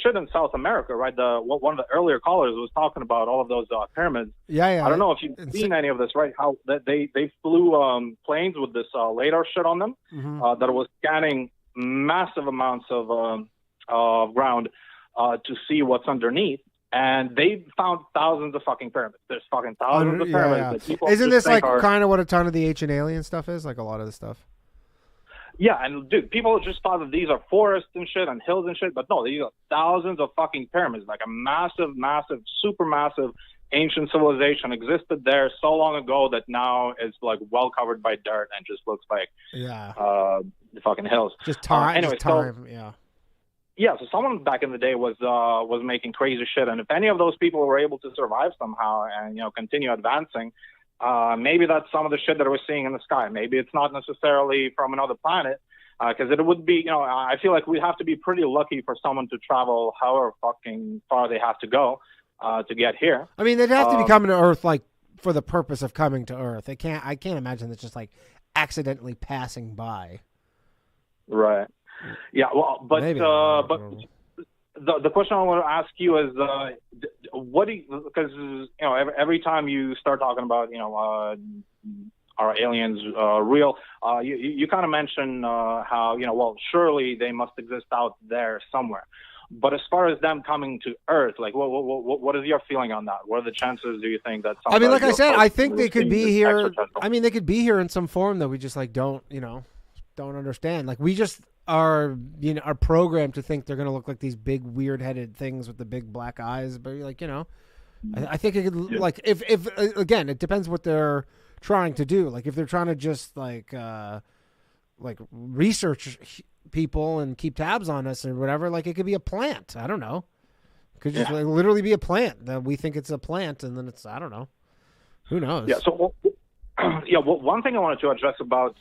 shit in South America, right? One of the earlier callers was talking about all of those pyramids. Yeah. I don't know if you've seen any of this, right? How that they flew planes with this radar shit on them that was scanning massive amounts of ground to see what's underneath. And they found thousands of fucking pyramids. There's fucking thousands of pyramids. That people Isn't this like kind of what a ton of the ancient alien stuff is? Like a lot of the stuff. Yeah, and dude, people just thought that these are forests and shit and hills and shit, but no, these are thousands of fucking pyramids. Like a massive, super massive ancient civilization existed there so long ago that now it's like well covered by dirt and just looks like the fucking hills. Just time. Yeah, so someone back in the day was making crazy shit, and if any of those people were able to survive somehow and continue advancing, maybe that's some of the shit that we're seeing in the sky. Maybe it's not necessarily from another planet, because it would be, I feel like we have to be pretty lucky for someone to travel however fucking far they have to go to get here. I mean, they'd have to be coming to Earth like for the purpose of coming to Earth. I can't imagine it's just like accidentally passing by. Right. Yeah, well, but the question I want to ask you is, what do you, because every time you start talking about are aliens real, you kind of mention how well surely they must exist out there somewhere. But as far as them coming to Earth, like what is your feeling on that? What are the chances, do you think that? I mean, like I said, I think they could be here. I mean, they could be here in some form that we just like don't understand. Like we just are programmed to think they're going to look like these big weird-headed things with the big black eyes, but I think it could like if again, it depends what they're trying to do. Like if they're trying to just like research people and keep tabs on us or whatever, like it could be a plant. I don't know. It could just like literally be a plant that we think it's a plant, and then it's, I don't know. Who knows? Yeah. So. Well, one thing I wanted to address about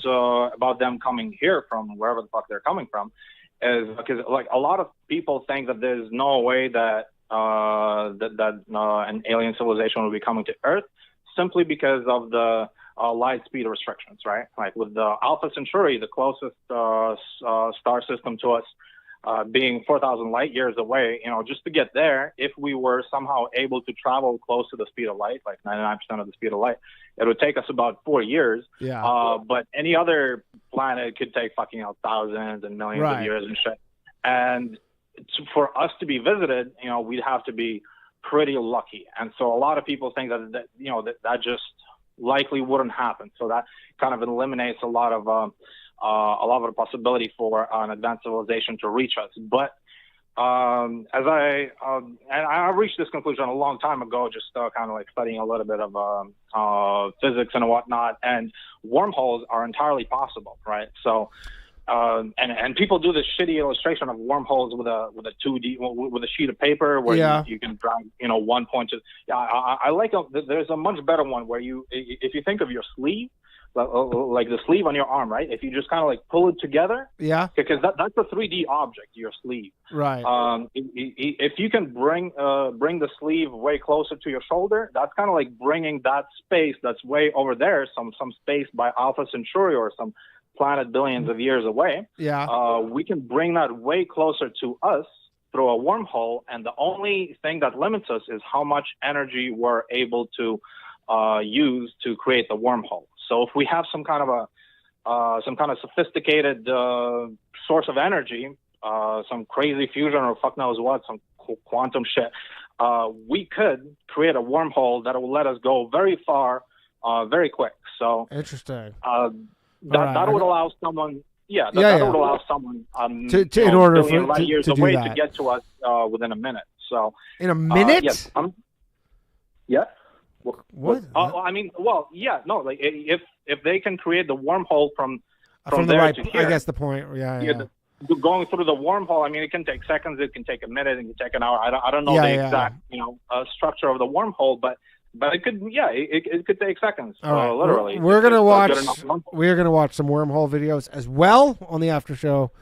them coming here from wherever the fuck they're coming from is because like a lot of people think that there's no way that that an alien civilization will be coming to Earth, simply because of the light speed restrictions, right? Like with the Alpha Centauri, the closest star system to us, being 4,000 light years away, just to get there, if we were somehow able to travel close to the speed of light, like 99% of the speed of light, it would take us about 4 years. Yeah. But any other planet could take fucking thousands and millions of years and shit. And for us to be visited, we'd have to be pretty lucky. And so a lot of people think that just likely wouldn't happen. So that kind of eliminates a lot of the possibility for an advanced civilization to reach us. But and I reached this conclusion a long time ago, just kind of like studying a little bit of physics and whatnot. And wormholes are entirely possible, right? So. And people do this shitty illustration of wormholes with a 2D with a sheet of paper where you can drag one point to. I like there's a much better one where if you think of your sleeve, like the sleeve on your arm, right? If you just kind of like pull it together, because that's a 3D object, your sleeve, right? If you can bring the sleeve way closer to your shoulder, that's kind of like bringing that space that's way over there, some space by Alpha Centauri or some planet billions of years away. We can bring that way closer to us through a wormhole, and the only thing that limits us is how much energy we're able to use to create the wormhole. So if we have some kind of sophisticated source of energy, some crazy fusion or fuck knows what, some quantum shit, we could create a wormhole that will let us go very far, very quick. So interesting. That would allow someone, that would allow someone in order for light years to away do that. to get to us within a minute. So in a minute? Yes. What? Like if they can create the wormhole from the there right, to here, I guess the point. Going through the wormhole, I mean, it can take seconds, it can take a minute, it can take an hour. I don't know the exact structure of the wormhole, but it could it could take seconds. All right. Literally. We're gonna watch some wormhole videos as well on the after show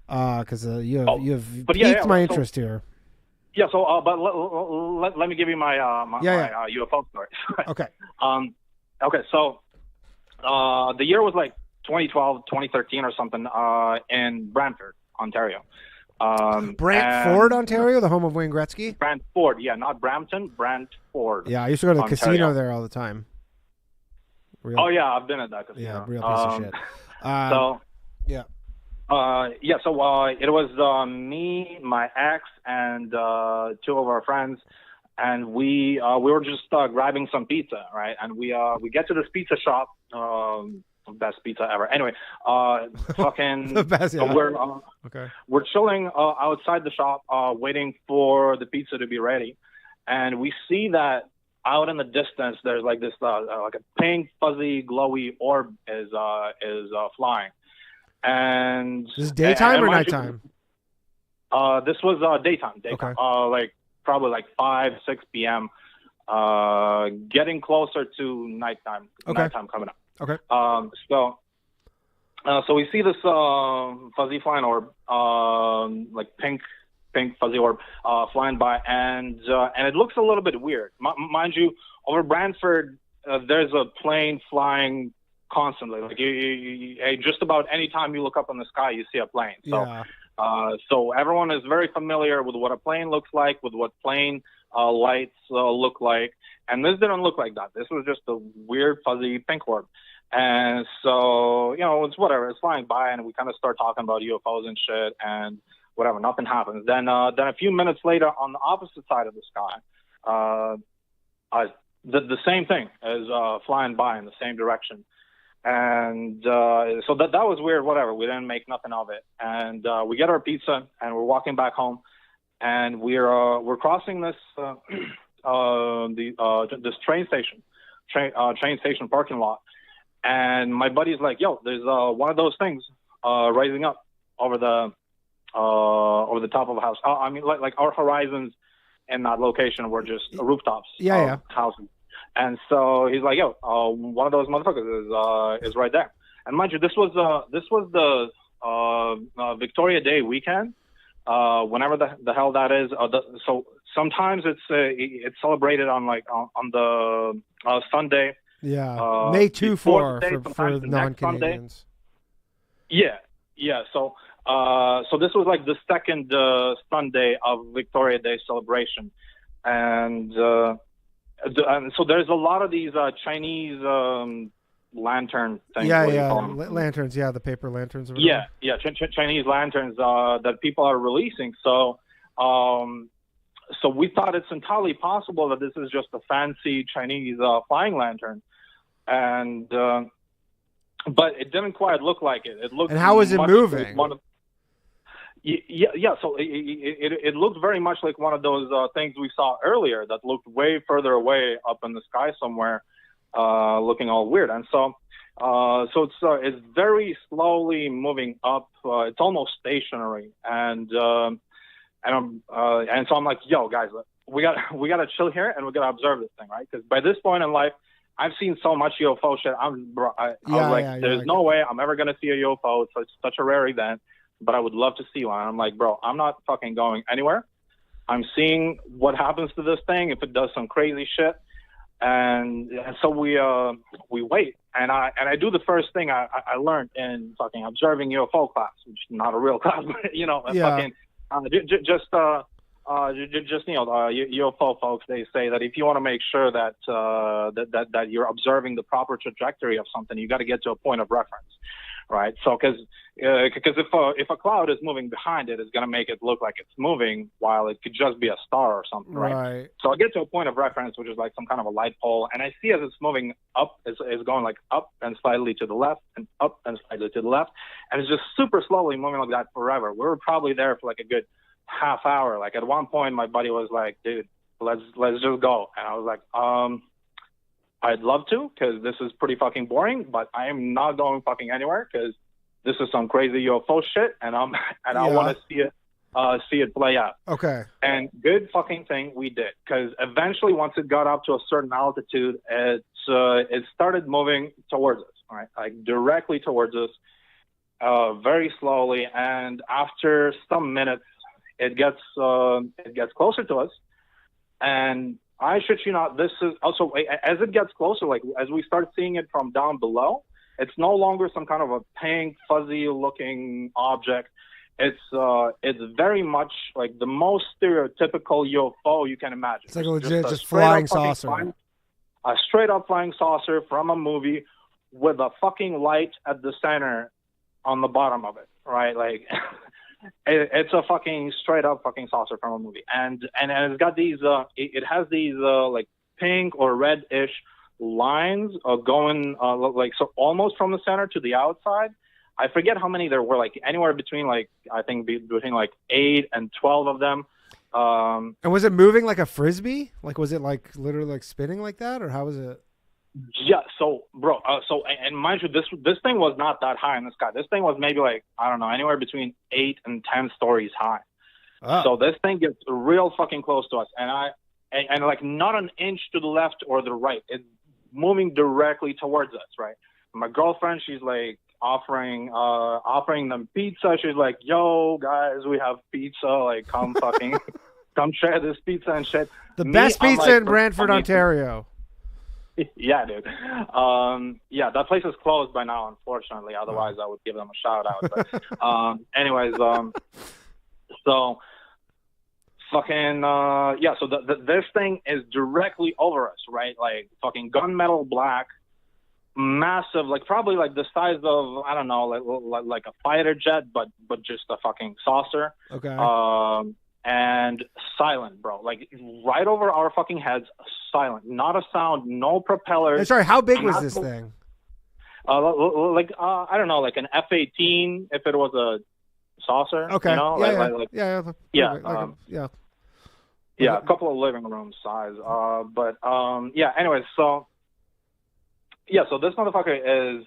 because you have piqued my interest here. Yeah. So, but let me give you my UFO story. Okay. Okay. So, the year was like 2012, 2013 or something in Brantford, Ontario. Brantford, Ontario, the home of Wayne Gretzky? Brantford, not Brampton, Brantford. Yeah, I used to go to the Ontario. casino there all the time. I've been at that casino. Yeah, real piece of shit. It was me, my ex, and two of our friends, and we were just grabbing some pizza, right? And we get to this pizza shop, best pizza ever. Anyway, fucking the best, we're chilling outside the shop, waiting for the pizza to be ready, and we see that out in the distance there's like this like a pink, fuzzy, glowy orb is flying. And this is daytime or nighttime? This was daytime. Okay. Like probably like 5-6 p.m. Getting closer to nighttime. Okay. Nighttime coming up. Okay. So we see this fuzzy flying orb, like pink fuzzy orb, flying by, and it looks a little bit weird. Mind you, over Brantford, there's a plane flying constantly. Like you just about any time you look up in the sky, you see a plane. So, so everyone is very familiar with what a plane looks like, with what plane lights look like, and this didn't look like that. This was just a weird fuzzy pink orb. And so, it's whatever. It's flying by, and we kind of start talking about UFOs and shit, and whatever. Nothing happens. Then a few minutes later, on the opposite side of the sky, the same thing is flying by in the same direction. And so that was weird. Whatever. We didn't make nothing of it. And we get our pizza, and we're walking back home, and we're crossing this this train station parking lot. And my buddy's like, "Yo, there's one of those things rising up over the top of a house." I mean, like our horizons in that location were just rooftops of houses. And so he's like, "Yo, one of those motherfuckers is right there." And mind you, this was the Victoria Day weekend, whenever the hell that is. So sometimes it's celebrated on the Sunday. Yeah, May 2 for non-Canadians. Yeah. So this was like the second Sunday of Victoria Day celebration, and so there's a lot of these Chinese lantern things. Lanterns. Yeah, the paper lanterns. Chinese lanterns that people are releasing. So we thought it's entirely possible that this is just a fancy Chinese flying lantern, and but it didn't quite look like it. It looked. And how was it moving? So it looked very much like one of those things we saw earlier that looked way further away up in the sky somewhere, looking all weird. And so it's very slowly moving up. It's almost stationary, and so I'm like, yo, guys, we gotta chill here and we gotta observe this thing, right? Because by this point in life, I've seen so much UFO shit. I was like, there's no way I'm ever gonna see a UFO. It's such a rare event, but I would love to see one. And I'm like, bro, I'm not fucking going anywhere. I'm seeing what happens to this thing if it does some crazy shit. And so we wait, and I do the first thing I learned in fucking observing UFO class, which is not a real class, but fucking UFO folks, they say that if you want to make sure that that you're observing the proper trajectory of something, you got to get to a point of reference, right? So because if a cloud is moving behind it, it's going to make it look like it's moving while it could just be a star or something, right? So I get to a point of reference, which is like some kind of a light pole, and I see as it's moving up, it's going like up and slightly to the left and up and slightly to the left, and it's just super slowly moving like that forever. We were probably there for like a good half hour. Like at one point, my buddy was like, "Dude, let's just go," and I was like, I'd love to, because this is pretty fucking boring, but I am not going fucking anywhere because this is some crazy UFO shit, and I want to see it play out. Okay. And good fucking thing we did, because eventually once it got up to a certain altitude, it started moving towards us, right? Like directly towards us, very slowly, and after some minutes, it gets closer to us, and I shit you not, this is also, as it gets closer, like as we start seeing it from down below, it's no longer some kind of a pink, fuzzy looking object. It's very much like the most stereotypical UFO you can imagine. It's like a legit just flying saucer. A straight up flying saucer from a movie with a fucking light at the center on the bottom of it, right? Like it's a fucking straight up fucking saucer from a movie, and it's got these it has these like pink or reddish lines going like, so almost from the center to the outside. I forget how many there were, like anywhere between like, I think between like 8 and 12 of them. And was it moving like a frisbee? Like was it like literally like spinning like that, or how was it? Yeah, so bro, and mind you, this thing was not that high in the sky. This thing was maybe like, I don't know, anywhere between 8 and 10 stories high. Oh. So this thing gets real fucking close to us, and like not an inch to the left or the right. It's moving directly towards us, right? My girlfriend, she's like offering them pizza. She's like, "Yo, guys, we have pizza. Like, come fucking come share this pizza and shit." The best pizza in Brantford, Ontario. Yeah, dude. Yeah, that place is closed by now, unfortunately. Otherwise, I would give them a shout out. But, anyways, so fucking yeah. So this thing is directly over us, right? Like fucking gunmetal black, massive, like probably like the size of, I don't know, like a fighter jet, but just a fucking saucer. Okay. And silent, bro. Like right over our fucking heads, silent. Not a sound, no propellers. Hey, sorry, how big was this thing? I don't know, like an F-18 if it was a saucer. Okay. You know? Yeah. A couple of living room size. Yeah. Anyways, so this motherfucker is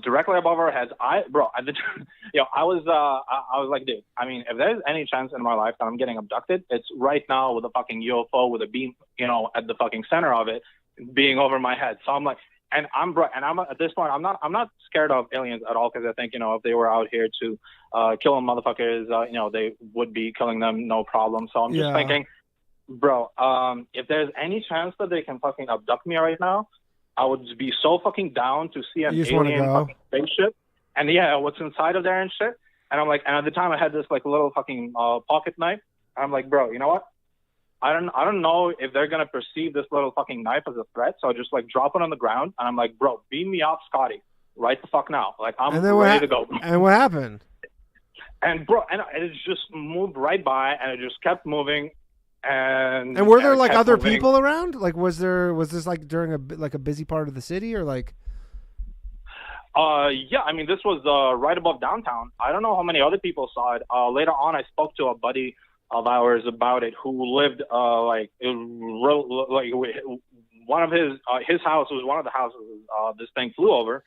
directly above our heads. I was like, dude, I mean, if there's any chance in my life that I'm getting abducted, it's right now with a fucking UFO with a beam, at the fucking center of it being over my head. So I'm like, and I'm at this point, I'm not scared of aliens at all, because I think, if they were out here to kill them motherfuckers, they would be killing them, no problem. So I'm just thinking, Bro, if there's any chance that they can fucking abduct me right now, I would be so fucking down to see an You just wanna alien go? fucking spaceship. And yeah, what's inside of there and shit. And I'm like, and at the time I had this like little fucking pocket knife. And I'm like, bro, you know what? I don't know if they're gonna perceive this little fucking knife as a threat. So I just like drop it on the ground, and I'm like, bro, beam me up, Scotty, right the fuck now. Like I'm ready to go. And what happened? And bro, and it just moved right by, and it just kept moving. And were there like kept other moving. people around? Like, was this like during a busy part of the city, or like? Yeah, I mean, this was right above downtown. I don't know how many other people saw it. Later on, I spoke to a buddy of ours about it who lived like one of his house was one of the houses this thing flew over.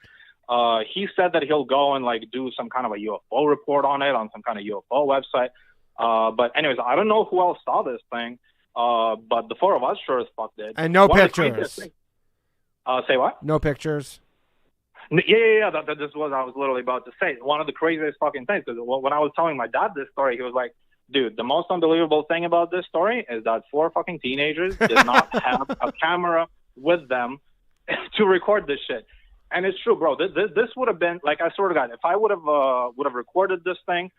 He said that he'll go and like do some kind of a UFO report on it on some kind of UFO website. But anyways, I don't know who else saw this thing. But the four of us sure as fuck did. And no One of the pictures. craziest things- say what? No pictures. Yeah. That this was I was literally about to say. One of the craziest fucking things. Because when I was telling my dad this story, he was like, "Dude, the most unbelievable thing about this story is that 4 fucking teenagers did not have a camera with them to record this shit." And it's true, bro. This would have been like, I swear to God, if I would have recorded this thing,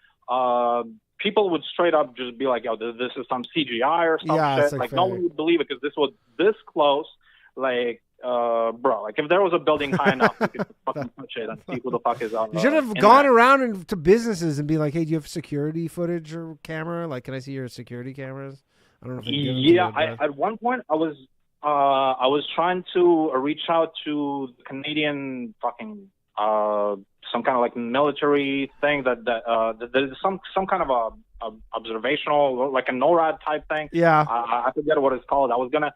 people would straight up just be like, "Yo, this is some CGI or some Yeah, shit." it's, like, Like no fake. one would believe it because this was this close. Like, bro, like if there was a building high enough, you could fucking touch it and see who the fuck is on. You should have gone around to businesses and be like, "Hey, do you have security footage or camera? Like, can I see your security cameras?" I don't know if they give them to Yeah, you, but- at one point I was trying to reach out to the Canadian fucking some kind of like military thing that there's some kind of a observational, like a NORAD type thing. Yeah. I forget what it's called. I was gonna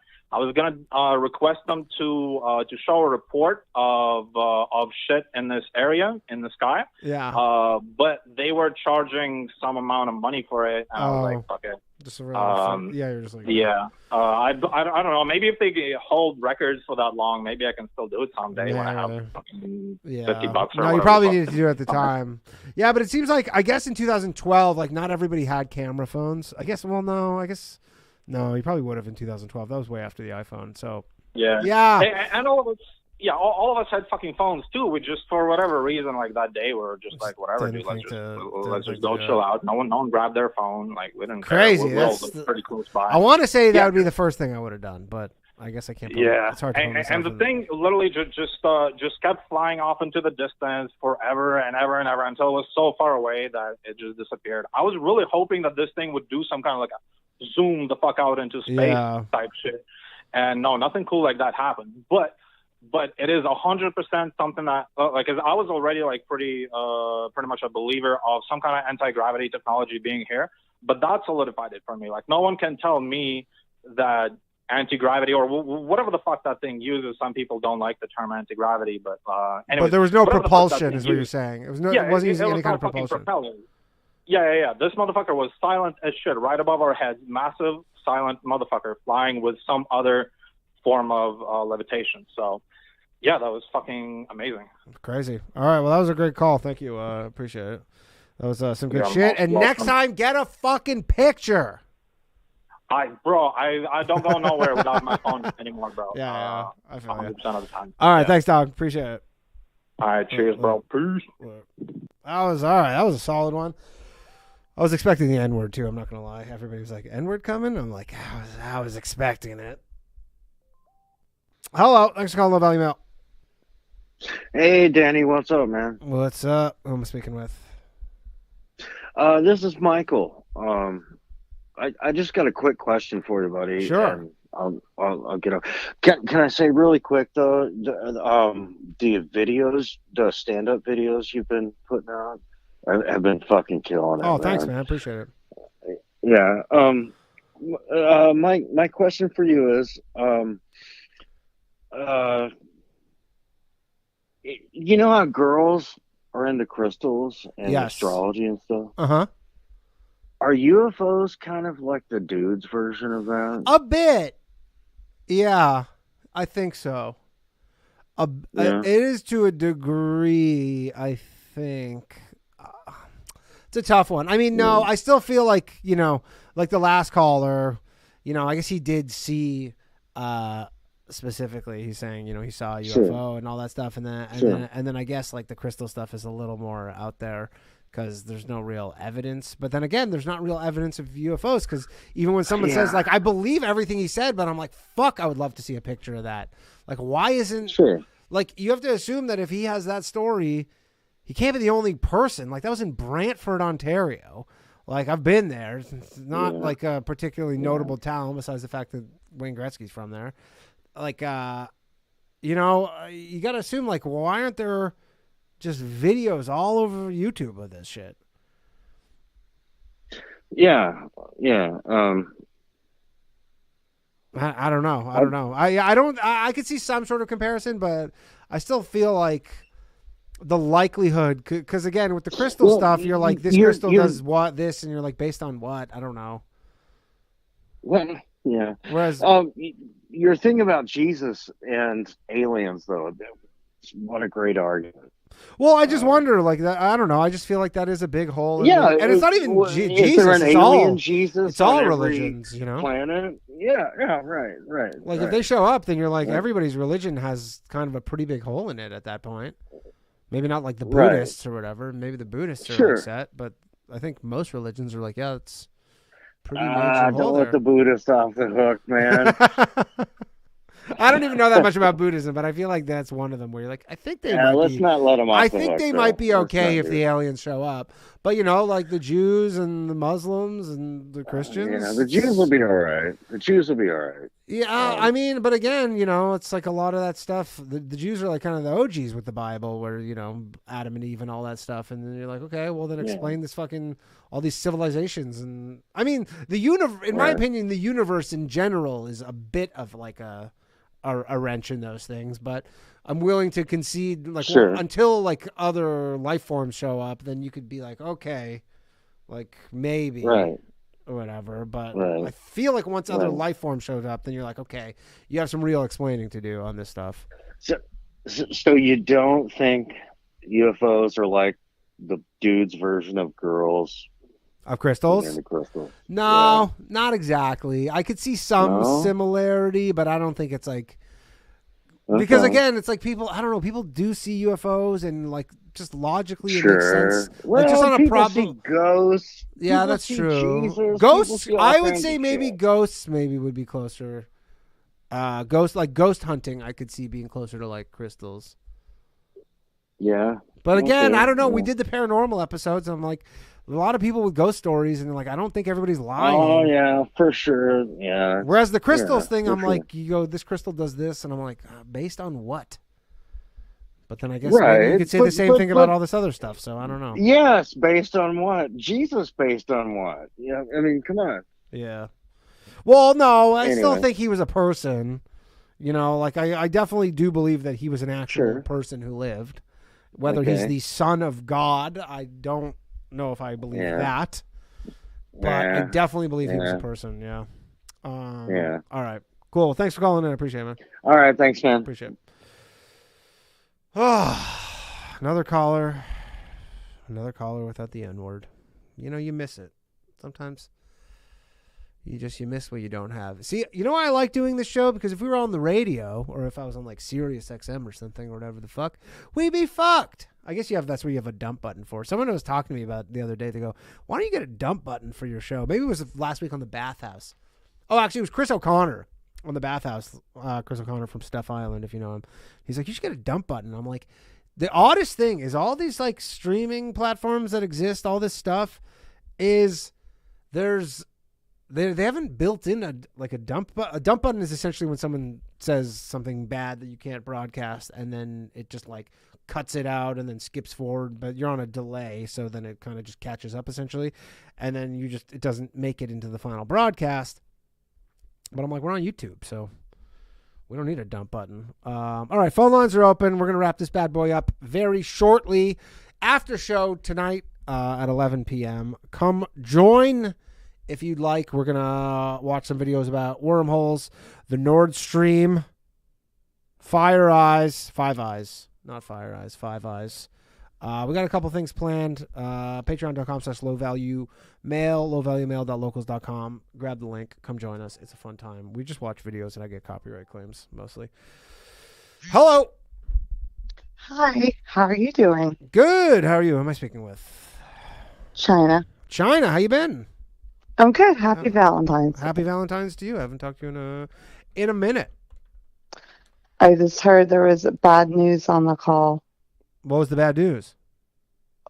request them to show a report of shit in this area in the sky. Yeah. But they were charging some amount of money for it. And I was like, fuck it. Just around. Yeah, you're just like. Yeah. I don't know. Maybe if they hold records for that long, maybe I can still do it someday when I have fucking $50 or No, whatever. you probably needed to do it at the time. Yeah, but it seems like, I guess in 2012, like not everybody had camera phones. I guess. Well, no. I guess. No, you probably would have in 2012. That was way after the iPhone. So. Yeah. Yeah. And all of us. Yeah, all of us had fucking phones too. We just, for whatever reason, like that day, we were just like, whatever, didn't dude. Let's think just to go do chill it. out. No one grabbed their phone. Like we didn't. Crazy. Care. We all That's lived pretty close by. I want to say that would be the first thing I would have done, but I guess I can't. Yeah, It's hard to put myself and the in thing literally just kept flying off into the distance forever and ever and ever until it was so far away that it just disappeared. I was really hoping that this thing would do some kind of like a zoom the fuck out into space Yeah. type shit, and no, nothing cool like that happened. But it is 100% something that like, 'cause I was already like pretty much a believer of some kind of anti-gravity technology being here, but that solidified it for me. Like no one can tell me that anti-gravity or whatever the fuck that thing uses. Some people don't like the term anti-gravity, but anyway. But there was no whatever the fuck that propulsion, thing is what you're used. saying. It was no. Yeah, it wasn't using was any kind no of fucking propulsion. propeller. Yeah. This motherfucker was silent as shit, right above our heads. Massive, silent motherfucker flying with some other form of levitation. So, yeah, that was fucking amazing. Crazy. All right. Well, that was a great call. Thank you. Appreciate it. That was some good You're shit. most And welcome. next time, get a fucking picture. I don't go nowhere without my phone anymore, bro. Yeah, I feel 100% of the time. All right. Yeah. Thanks, dog. Appreciate it. All right. Cheers, bro. Peace. That was all right. That was a solid one. I was expecting the N-word too. I'm not gonna lie. Everybody was like, "N-word coming?" I'm like, I was expecting it. Hello. Thanks for calling Low Value Mail. Hey, Danny. What's up, man? What's up? Who am I speaking with? This is Michael. I just got a quick question for you, buddy. Sure. And I'll get up. Can I say really quick though? The videos, the stand-up videos you've been putting out, have been fucking killing it. Oh, thanks, man. Appreciate it. Yeah. My question for you is, you know how girls are into crystals and Yes. astrology and stuff? Uh-huh. Are UFOs kind of like the dude's version of that? A bit. Yeah, I think so. Yeah. It is to a degree, I think. It's a tough one. I mean, no, I still feel like, like the last caller, I guess he did see specifically. He's saying, he saw a UFO Sure. and all that stuff, and Sure. then I guess like the crystal stuff is a little more out there because there's no real evidence. But then again, there's not real evidence of UFOs because even when someone says like, I believe everything he said, but I'm like, fuck, I would love to see a picture of that. Like, why isn't like you have to assume that if he has that story, he can't be the only person. Like that was in Brantford, Ontario. Like I've been there. It's not like a particularly notable town besides the fact that Wayne Gretzky's from there. Like, you got to assume like, why aren't there just videos all over YouTube of this shit? Yeah. I don't know. I don't know. I could see some sort of comparison, but I still feel like the likelihood, because again, with the crystal stuff, you're like, this crystal does what, this, and you're like, based on what? I don't know. Well, yeah. Whereas, your thing about Jesus and aliens, though, what a great argument. Well, I just wonder, like that. I don't know. I just feel like that is a big hole. And it's not even Jesus. Is there an it's alien all Jesus. It's all on religions, every planet. Yeah, right. Like if they show up, then you're like, everybody's religion has kind of a pretty big hole in it at that point. Maybe not like the Buddhists or whatever. Maybe the Buddhists are upset, but I think most religions are like, yeah, it's pretty major hole don't there. let the Buddhists off the hook, man. I don't even know that much about Buddhism, but I feel like that's one of them where you're like, I think they might let's be. not let them off I the think hook, they though. might be Let's okay not if do the it. aliens show up. But, like the Jews and the Muslims and the Christians. Yeah, the Jews will be all right. Yeah, I mean, but again, it's like a lot of that stuff. The Jews are like kind of the OGs with the Bible where, Adam and Eve and all that stuff. And then you're like, okay, well, then explain this all these civilizations. And I mean, in my opinion, the universe in general is a bit of like a wrench in those things. But I'm willing to concede, like, until like other life forms show up, then you could be like, okay, like maybe. Right. Or whatever, but I feel like once other life forms showed up, then you're like, okay, you have some real explaining to do on this stuff. So you don't think UFOs are like the dude's version of girls? Of crystals? The crystals. No, not exactly. I could see some similarity, but I don't think it's like... Because again, it's like people, I don't know, people do see UFOs and like just logically it makes sense. Well, like just on a problem. See ghosts. Yeah, People that's see true. Jesus, Ghosts, people see all I would kinds say of maybe shit. ghosts would be closer. Ghost hunting, I could see being closer to like crystals. Yeah. But again, Okay. I don't know. Yeah. We did the paranormal episodes. And I'm like, a lot of people with ghost stories, and like, I don't think everybody's lying. Oh yeah, for sure. Yeah. Whereas the crystals thing, for I'm sure. like, you go, this crystal does this, and I'm like, based on what? But then I guess maybe you could say the same thing about all this other stuff. So I don't know. Yes, based on what? Jesus, based on what? Yeah, I mean, come on. Yeah. Well, no, I still Anyway. think he was a person. Like I definitely do believe that he was an actual person who lived. Whether he's Okay. the son of God, I don't know if I believe that. But I definitely believe he was a person. Yeah. Yeah. All right. Cool. Thanks for calling in. I appreciate it, man. All right, thanks, man. Appreciate it. Oh, another caller. Another caller without the N-word. You miss it. Sometimes you miss what you don't have. See, why I like doing this show? Because if we were on the radio, or if I was on like Sirius XM or something, or whatever the fuck, we'd be fucked. I guess that's where you have a dump button for. Someone was talking to me about it the other day. They go, why don't you get a dump button for your show? Maybe it was last week on the Bathhouse. Oh, actually, it was Chris O'Connor on the Bathhouse. Chris O'Connor from Steph Island, if you know him. He's like, you should get a dump button. I'm like, the oddest thing is all these like streaming platforms that exist, all this stuff is they haven't built in a dump button. A dump button is essentially when someone says something bad that you can't broadcast, and then it just like cuts it out and then skips forward, but you're on a delay, so then it kind of just catches up essentially, and then it doesn't make it into the final broadcast. But I'm like, we're on YouTube, so we don't need a dump button. All right, phone lines are open. We're going to wrap this bad boy up very shortly. After show tonight at 11 p.m. Come join if you'd like. We're going to watch some videos about wormholes, the Nord Stream, Five Eyes, not Fire Eyes, Five Eyes, We got a couple things planned. Patreon.com/lowvaluemail, lowvaluemail.locals.com. Grab the link. Come join us. It's a fun time. We just watch videos and I get copyright claims mostly. Hello. Hi. How are you doing? Good. How are you? Who am I speaking with? China. China. How you been? I'm good. Happy Valentine's. Happy Valentine's to you. I haven't talked to you in a minute. I just heard there was bad news on the call. What was the bad news?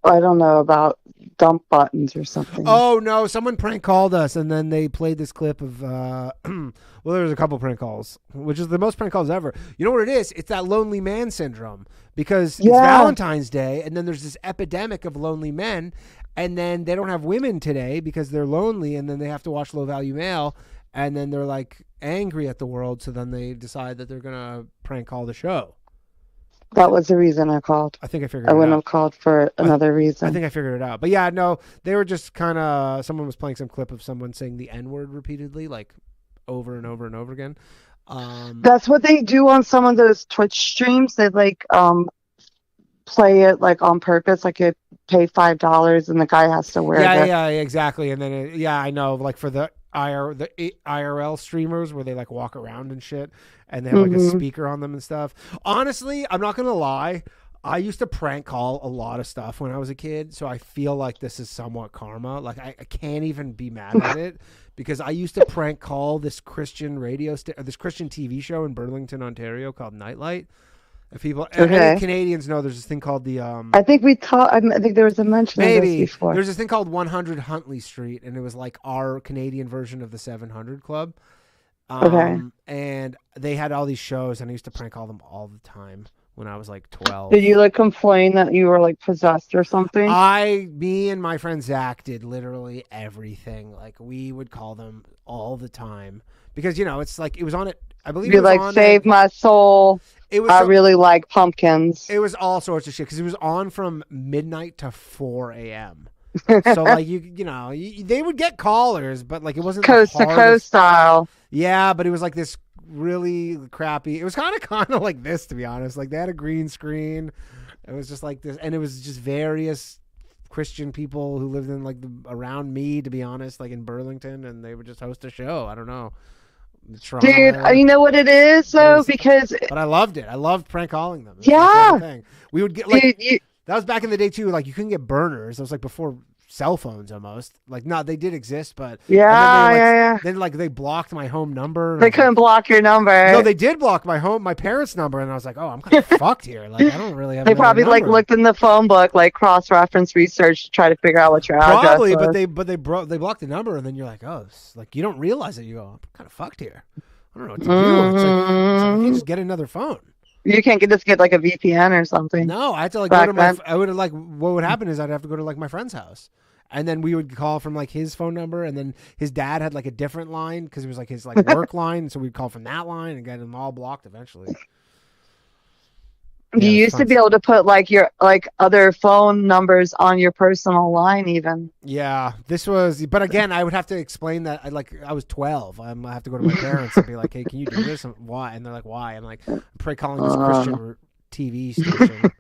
I don't know, about dump buttons or something. Oh, no. Someone prank called us, and then they played this clip of, well, there was a couple prank calls, which is the most prank calls ever. You know what it is? It's that lonely man syndrome, because it's Valentine's Day, and then there's this epidemic of lonely men, and then they don't have women today because they're lonely, and then they have to watch Low Value Mail, and then they're, like, angry at the world, so then they decide that they're going to prank call the show. That was the reason I called. I think I figured it out. I wouldn't have called for another reason. I think I figured it out. But yeah, no, they were just kind of, someone was playing some clip of someone saying the N-word repeatedly, like over and over and over again. That's what they do on some of those Twitch streams. They like play it like on purpose, like you pay $5 and the guy has to wear yeah, exactly. And then, I know, like for the IRL streamers where they like walk around and shit and they have like a speaker on them and stuff. Honestly, I'm not gonna lie, I used to prank call a lot of stuff when I was a kid, so I feel like this is somewhat karma. Like I can't even be mad at it because I used to prank call this Christian this Christian TV show in Burlington, Ontario called Nightlight. If any Canadians know, there's this thing called the I think we talked. I think there was a mention of this before. There's this thing called 100 Huntley Street, and it was like our Canadian version of the 700 Club. And they had all these shows, and I used to prank call them all the time when I was like 12. Did you like complain that you were like possessed or something? Me and my friend Zach did literally everything. Like we would call them all the time because it's like it was on it. I believe you're like save my soul. I really like pumpkins. It was all sorts of shit because it was on from midnight to 4 a.m. So like they would get callers, but like it wasn't coast to coast style. Yeah, but it was like this really crappy. It was kind of like this, to be honest. Like they had a green screen. It was just like this, and it was just various Christian people who lived in like around me, to be honest, like in Burlington, and they would just host a show. I don't know. Toronto. Dude, you know what it is though, but I loved it. I loved prank calling them. Yeah, we would get like that was back in the day too. Like you couldn't get burners. It was like before cell phones almost. Like no, they did exist, but Then like they blocked my home number. They couldn't block your number. No, they did block my parents' number, and I was like, oh, I'm kind of fucked here. Like I don't really have. They probably like looked in the phone book, like cross-reference research to try to figure out what your address was. But they blocked the number, and then you're like, oh, like you don't realize it. You go, I'm kind of fucked here. I don't know what to do. It's like I can't just get another phone. You can't just get like a VPN or something. No, I had to like go to I would like what would happen is I'd have to go to like my friend's house, and then we would call from like his phone number, and then his dad had like a different line because it was like his like work line, so we'd call from that line and get them all blocked eventually. You used to be able to put like your like other phone numbers on your personal line even. Yeah, but again, I would have to explain that I was 12. I have to go to my parents and be like, hey, can you do this? Why? And they're like, why? I'm like, I'm prank calling this Christian TV station.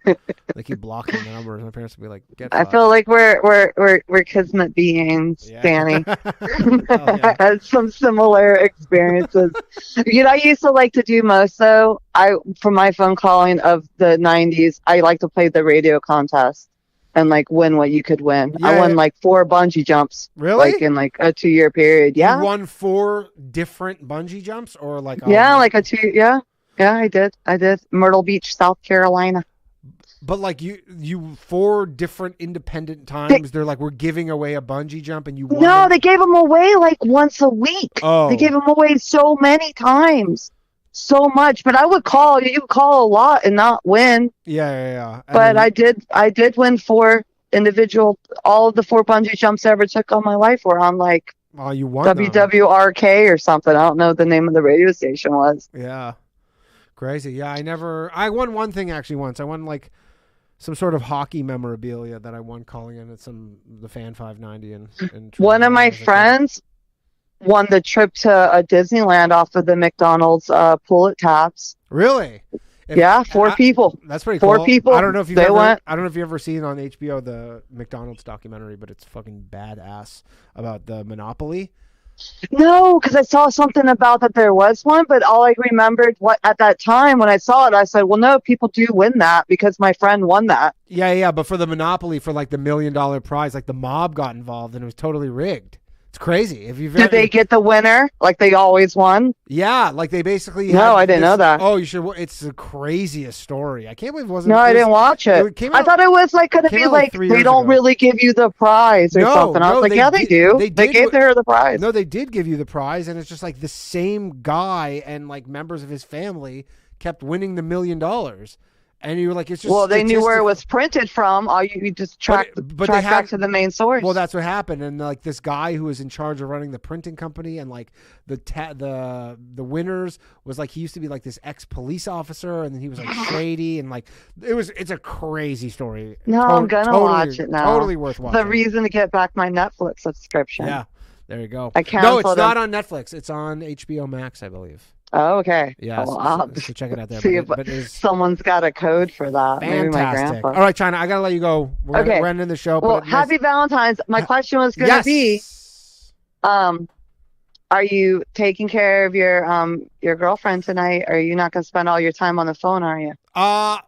They keep blocking the numbers. My parents would be like, get I feel like we're kismet beings, Danny. I had some similar experiences. I used to like to do most though. For my phone calling of the 90s, I like to play the radio contest and like win what you could win. I won like 4 bungee jumps. Really? Like in like a 2-year period. Yeah. You won 4 different bungee jumps or like like a 2 Yeah, I did. Myrtle Beach, South Carolina. But like you 4 different independent times, they're like, we're giving away a bungee jump, and you won. No, they gave them away like once a week. Oh, they gave them away so many times, so much. But I would call. You would call a lot and not win. Yeah. But I did win 4 individual. All of the 4 bungee jumps I ever took on my life were on like you won WWRK or something. I don't know what the name of the radio station was. Yeah. Crazy. Yeah, I won one thing actually once. I won like some sort of hockey memorabilia that I won calling in at the Fan 590 in one of my friends won the trip to Disneyland off of the McDonald's pool at Taps. Really? Yeah, 4 people. That's pretty cool. 4 people. I don't know if you've went. I don't know if you've ever seen on HBO the McDonald's documentary, but it's fucking badass about the monopoly. No, because I saw something about that there was one, but all I remembered at that time when I saw it, I said, well, no, people do win that because my friend won that. Yeah, but for the monopoly, for like the $1 million prize, like the mob got involved and it was totally rigged. It's crazy. If you've Did they get the winner like they always won? Yeah, like they basically. No, I didn't know that. Oh, you should. It's the craziest story. I can't believe it wasn't. No, I didn't watch it. I thought it was like going to be like they don't really give you the prize or something. I was like, yeah, they do. They gave her the prize. No, they did give you the prize, and it's just like the same guy and like members of his family kept winning the $1 million. And you were like, it's just. Well, they knew where it was printed from. All you just track back to the main source. Well, that's what happened. And like this guy who was in charge of running the printing company, and like the winners was like he used to be like this ex-police officer, and then he was like shady, and like it's a crazy story. No, I'm gonna watch it now. Totally worth watching. The reason to get back my Netflix subscription. Yeah, there you go. I canceled. No, it's not on Netflix. It's on HBO Max, I believe. Oh, okay. Yeah, well, so check it out there. See if someone's got a code for that. Fantastic. Maybe my grandpa. All right, China, I got to let you go. We're ending the show. Well, happy Valentine's. My question was going to be, are you taking care of your girlfriend tonight? Or are you not going to spend all your time on the phone, are you?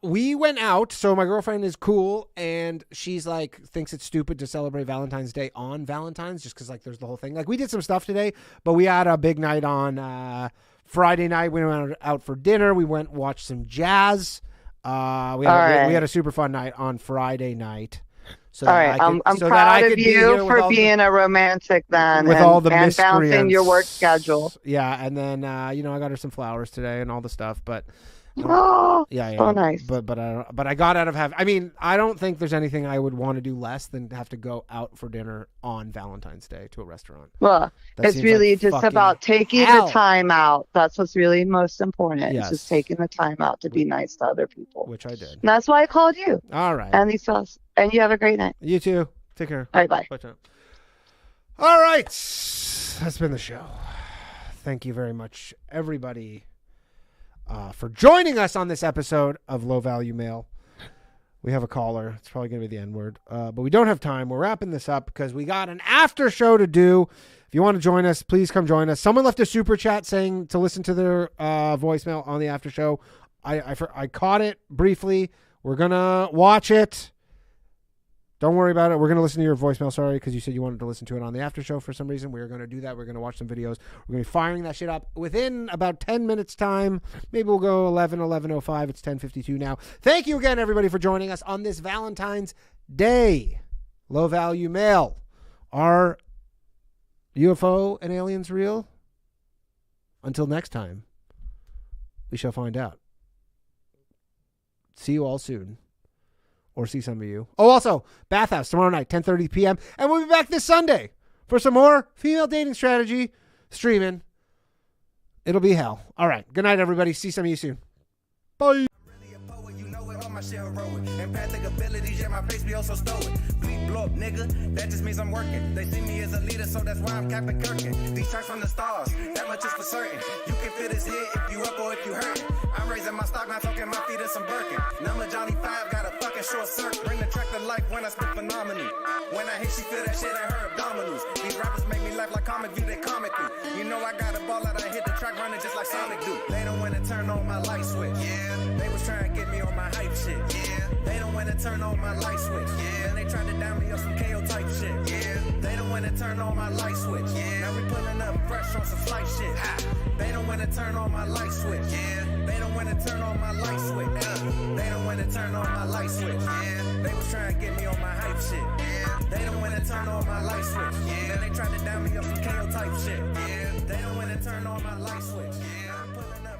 We went out, so my girlfriend is cool, and she's like thinks it's stupid to celebrate Valentine's Day on Valentine's just because like there's the whole thing. Like we did some stuff today, but we had a big night on Friday night. We went out for dinner. We went watched some jazz. We had a super fun night on Friday night. So all right, I'm proud of you for being a romantic then, with all the and balancing your work schedule. Yeah, and then I got her some flowers today and all the stuff, but. Yeah, so nice. But I got out of I mean, I don't think there's anything I would want to do less than have to go out for dinner on Valentine's Day to a restaurant. Well, it's really like just about taking the time out. That's what's really most important. Yes. It's just taking the time out to be nice to other people. Which I did. And that's why I called you. All right. And these fellas. And you have a great night. You too. Take care. All right, bye. All right. That's been the show. Thank you very much, everybody. For joining us on this episode of Low Value Mail. We have a caller. It's probably going to be the N-word. But we don't have time. We're wrapping this up because we got an after show to do. If you want to join us, please come join us. Someone left a super chat saying to listen to their voicemail on the after show. I caught it briefly. We're going to watch it. Don't worry about it. We're going to listen to your voicemail, sorry, because you said you wanted to listen to it on the after show for some reason. We're going to do that. We're going to watch some videos. We're going to be firing that shit up within about 10 minutes time. Maybe we'll go 11:05. It's 10:52 now. Thank you again, everybody, for joining us on this Valentine's Day. Low Value Mail. Are UFO and aliens real? Until next time, we shall find out. See you all soon. Or see some of you. Oh, also, Bathhouse tomorrow night, 10:30 p.m. And we'll be back this Sunday for some more female dating strategy streaming. It'll be hell. All right. Good night, everybody. See some of you soon. Bye. Empathic abilities, yeah, my face be also stoic. Feet blow up, nigga, that just means I'm working. They see me as a leader, so that's why I'm Captain Kirkin. These tracks from the stars, that much is for certain. You can feel this hit if you up or if you hurting. I'm raising my stock, not talking my feet in some Birkin. Number Johnny 5 got a fucking short circuit. Bring the track to life when I spit phenomenal. When I hit, she feel that shit in her abdominals. These rappers make me laugh like comic view, they comic through. You know I got a ball out, I hit the track running just like Sonic do. They don't want to turn on my light switch. Yeah, they was trying to get me on my hype shit. Yeah, they don't want to turn on my light switch. Yeah, and they tried to down me on some KO type shit. Yeah, they don't want to turn on my light switch. Yeah, now we pulling up fresh on some flight shit. Ha. They don't want to turn on my light switch. Yeah, they don't want to turn on my light switch. They don't want to turn on my light switch. Yeah, they was trying to get me on my hype shit. Yeah, they don't want to turn on my light switch. Yeah, and they tried to down me on some KO type shit. Yeah, they don't want to turn on my light switch. Yeah, I'm pulling up.